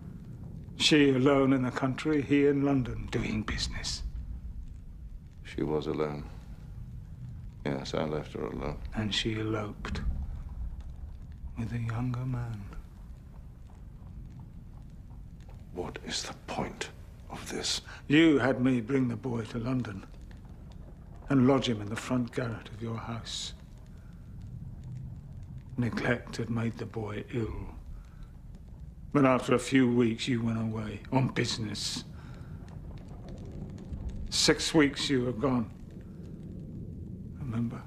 She alone in the country, he in London doing business. She was alone. Yes, I left her alone. And she eloped with a younger man. What is the point of this? You had me bring the boy to London and lodge him in the front garret of your house. Neglect had made the boy ill. But after a few weeks, you went away on business. 6 weeks you were gone. Remember?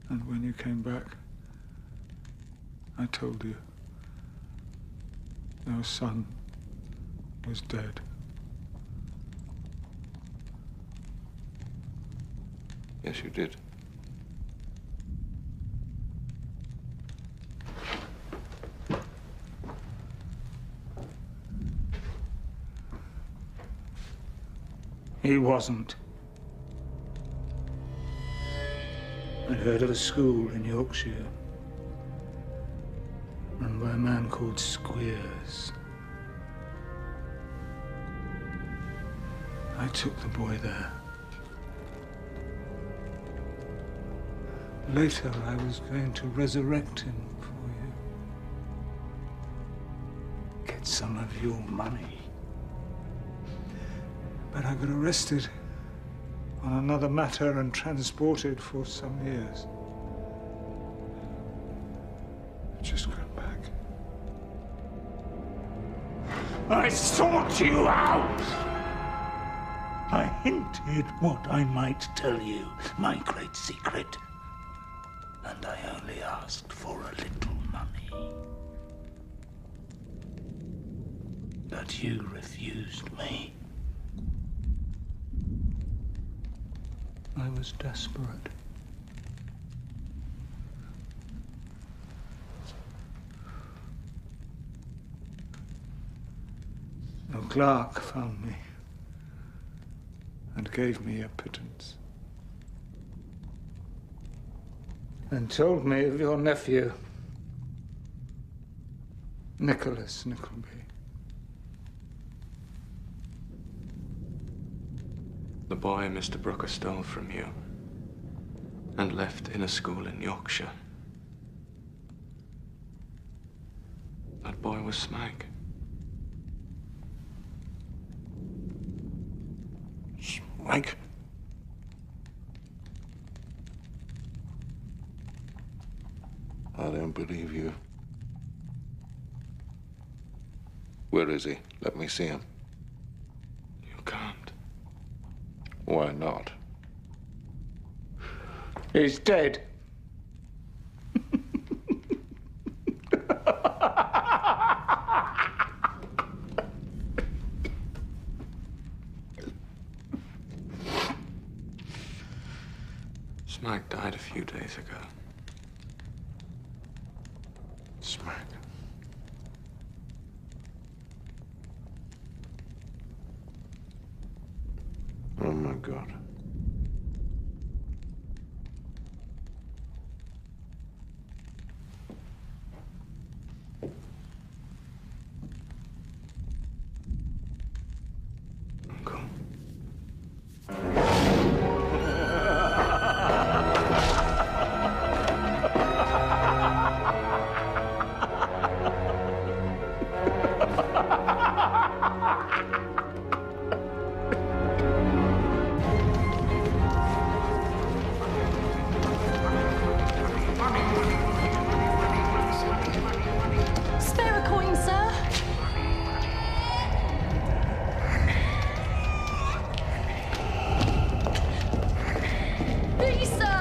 And when you came back, I told you your son was dead. Yes, you did. He wasn't. I'd heard of a school in Yorkshire run by a man called Squeers. I took the boy there. Later, I was going to resurrect him for you. Get some of your money. But I got arrested on another matter and transported for some years. I just got back. I sought you out! I hinted what I might tell you, my great secret. And I only asked for a little money. But you refused me. I was desperate. A clerk found me and gave me a pittance. And told me of your nephew, Nicholas Nickleby. The boy Mr. Brooker stole from you. and left in a school in Yorkshire. That boy was Smike. Mike? I don't believe you. Where is he? Let me see him. You can't. Why not? He's dead. Smike died a few days ago. Smike. Oh, my God. Spare a coin, sir. Please, sir.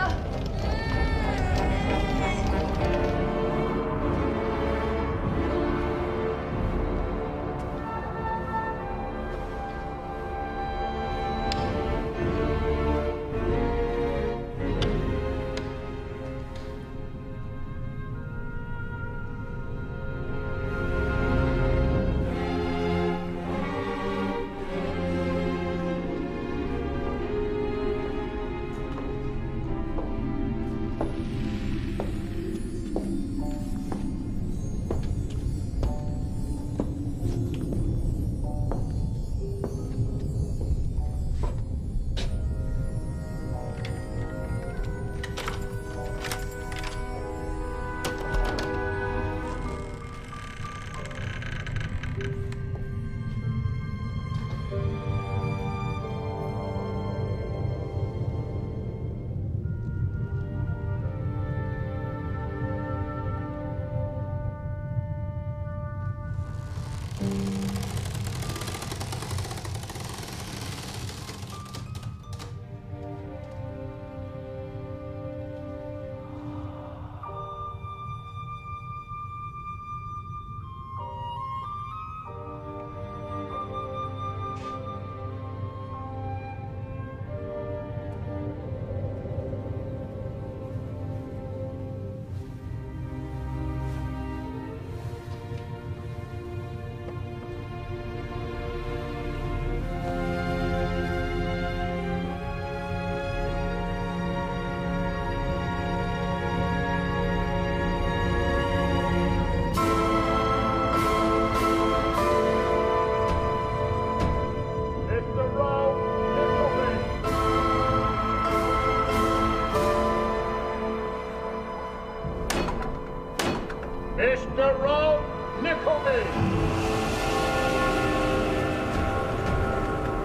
Mr. Ralph Nickleby!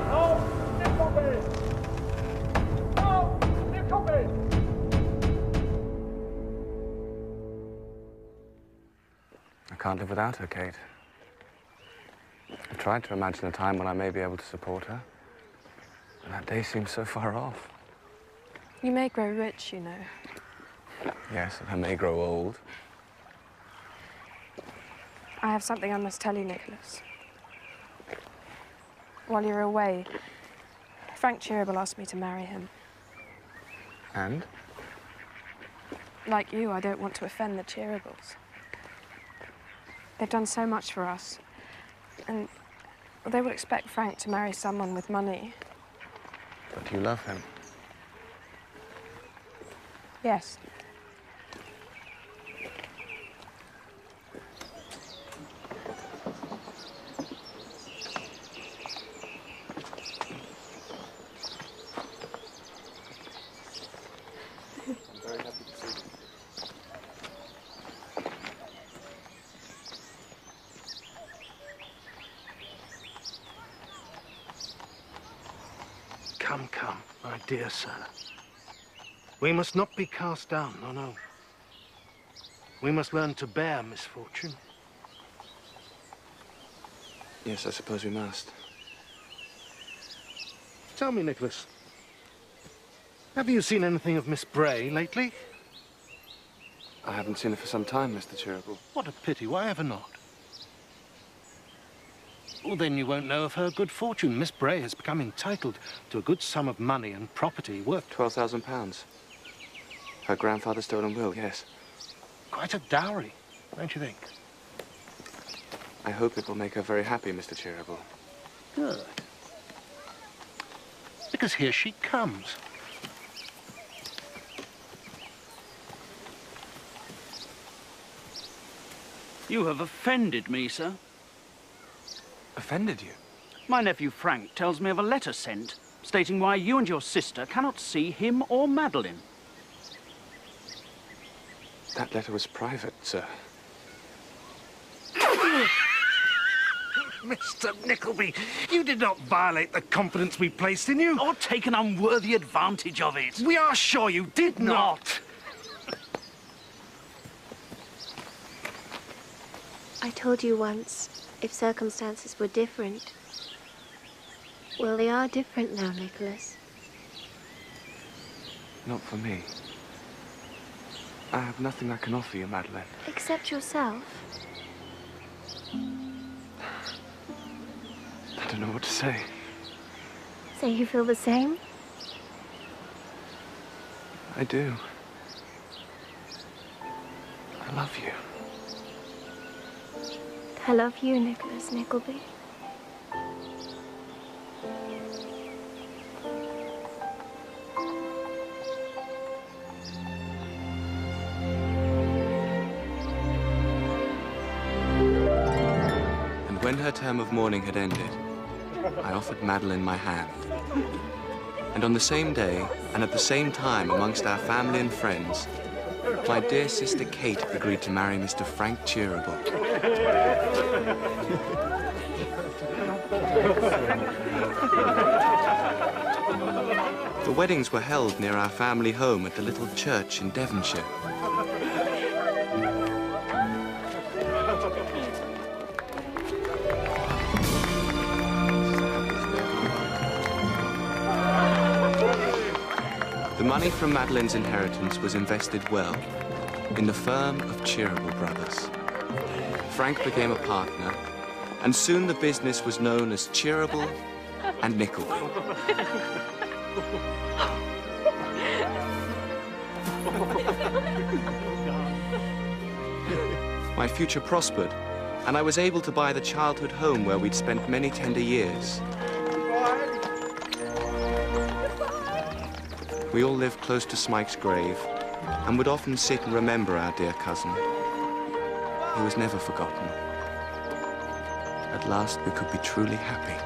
Ralph Nickleby! Ralph Nickleby! I can't live without her, Kate. I've tried to imagine a time when I may be able to support her, but that day seems so far off. You may grow rich, you know. Yes, and I may grow old. I have something I must tell you, Nicholas. While you're away, Frank Cheeryble asked me to marry him. And? Like you, I don't want to offend the Cheerybles. They've done so much for us, and they will expect Frank to marry someone with money. But you love him. Yes. dear sir. We must not be cast down, no, no. We must learn to bear misfortune. Yes, I suppose we must. Tell me, Nicholas, have you seen anything of Miss Bray lately? I haven't seen her for some time, Mr. Cheeryble. What a pity. Why ever not? Well, then you won't know of her good fortune. Miss Bray has become entitled to a good sum of money and property worth... £12,000. Her grandfather's stolen will, yes. Quite a dowry, don't you think? I hope it will make her very happy, Mr. Cheeryble. Good. Because here she comes. You have offended me, sir. Offended you? My nephew Frank tells me of a letter sent stating why you and your sister cannot see him or Madeline. That letter was private, sir. Mr. Nickleby, you did not violate the confidence we placed in you. Or take an unworthy advantage of it. We are sure you did not. I told you once, if circumstances were different. Well, they are different now, Nicholas. Not for me. I have nothing I can offer you, Madeline. Except yourself. I don't know what to say. So you feel the same? I do. I love you. I love you, Nicholas Nickleby. And when her term of mourning had ended, I offered Madeline my hand. And on the same day, and at the same time amongst our family and friends, my dear sister Kate agreed to marry Mr. Frank Cheeryble. The weddings were held near our family home at the little church in Devonshire. The money from Madeline's inheritance was invested well in the firm of Cheeryble Brothers. Frank became a partner, and soon the business was known as Cheeryble and Nickleby. My future prospered, and I was able to buy the childhood home where we'd spent many tender years. We all lived close to Smike's grave and would often sit and remember our dear cousin. He was never forgotten. At last, we could be truly happy.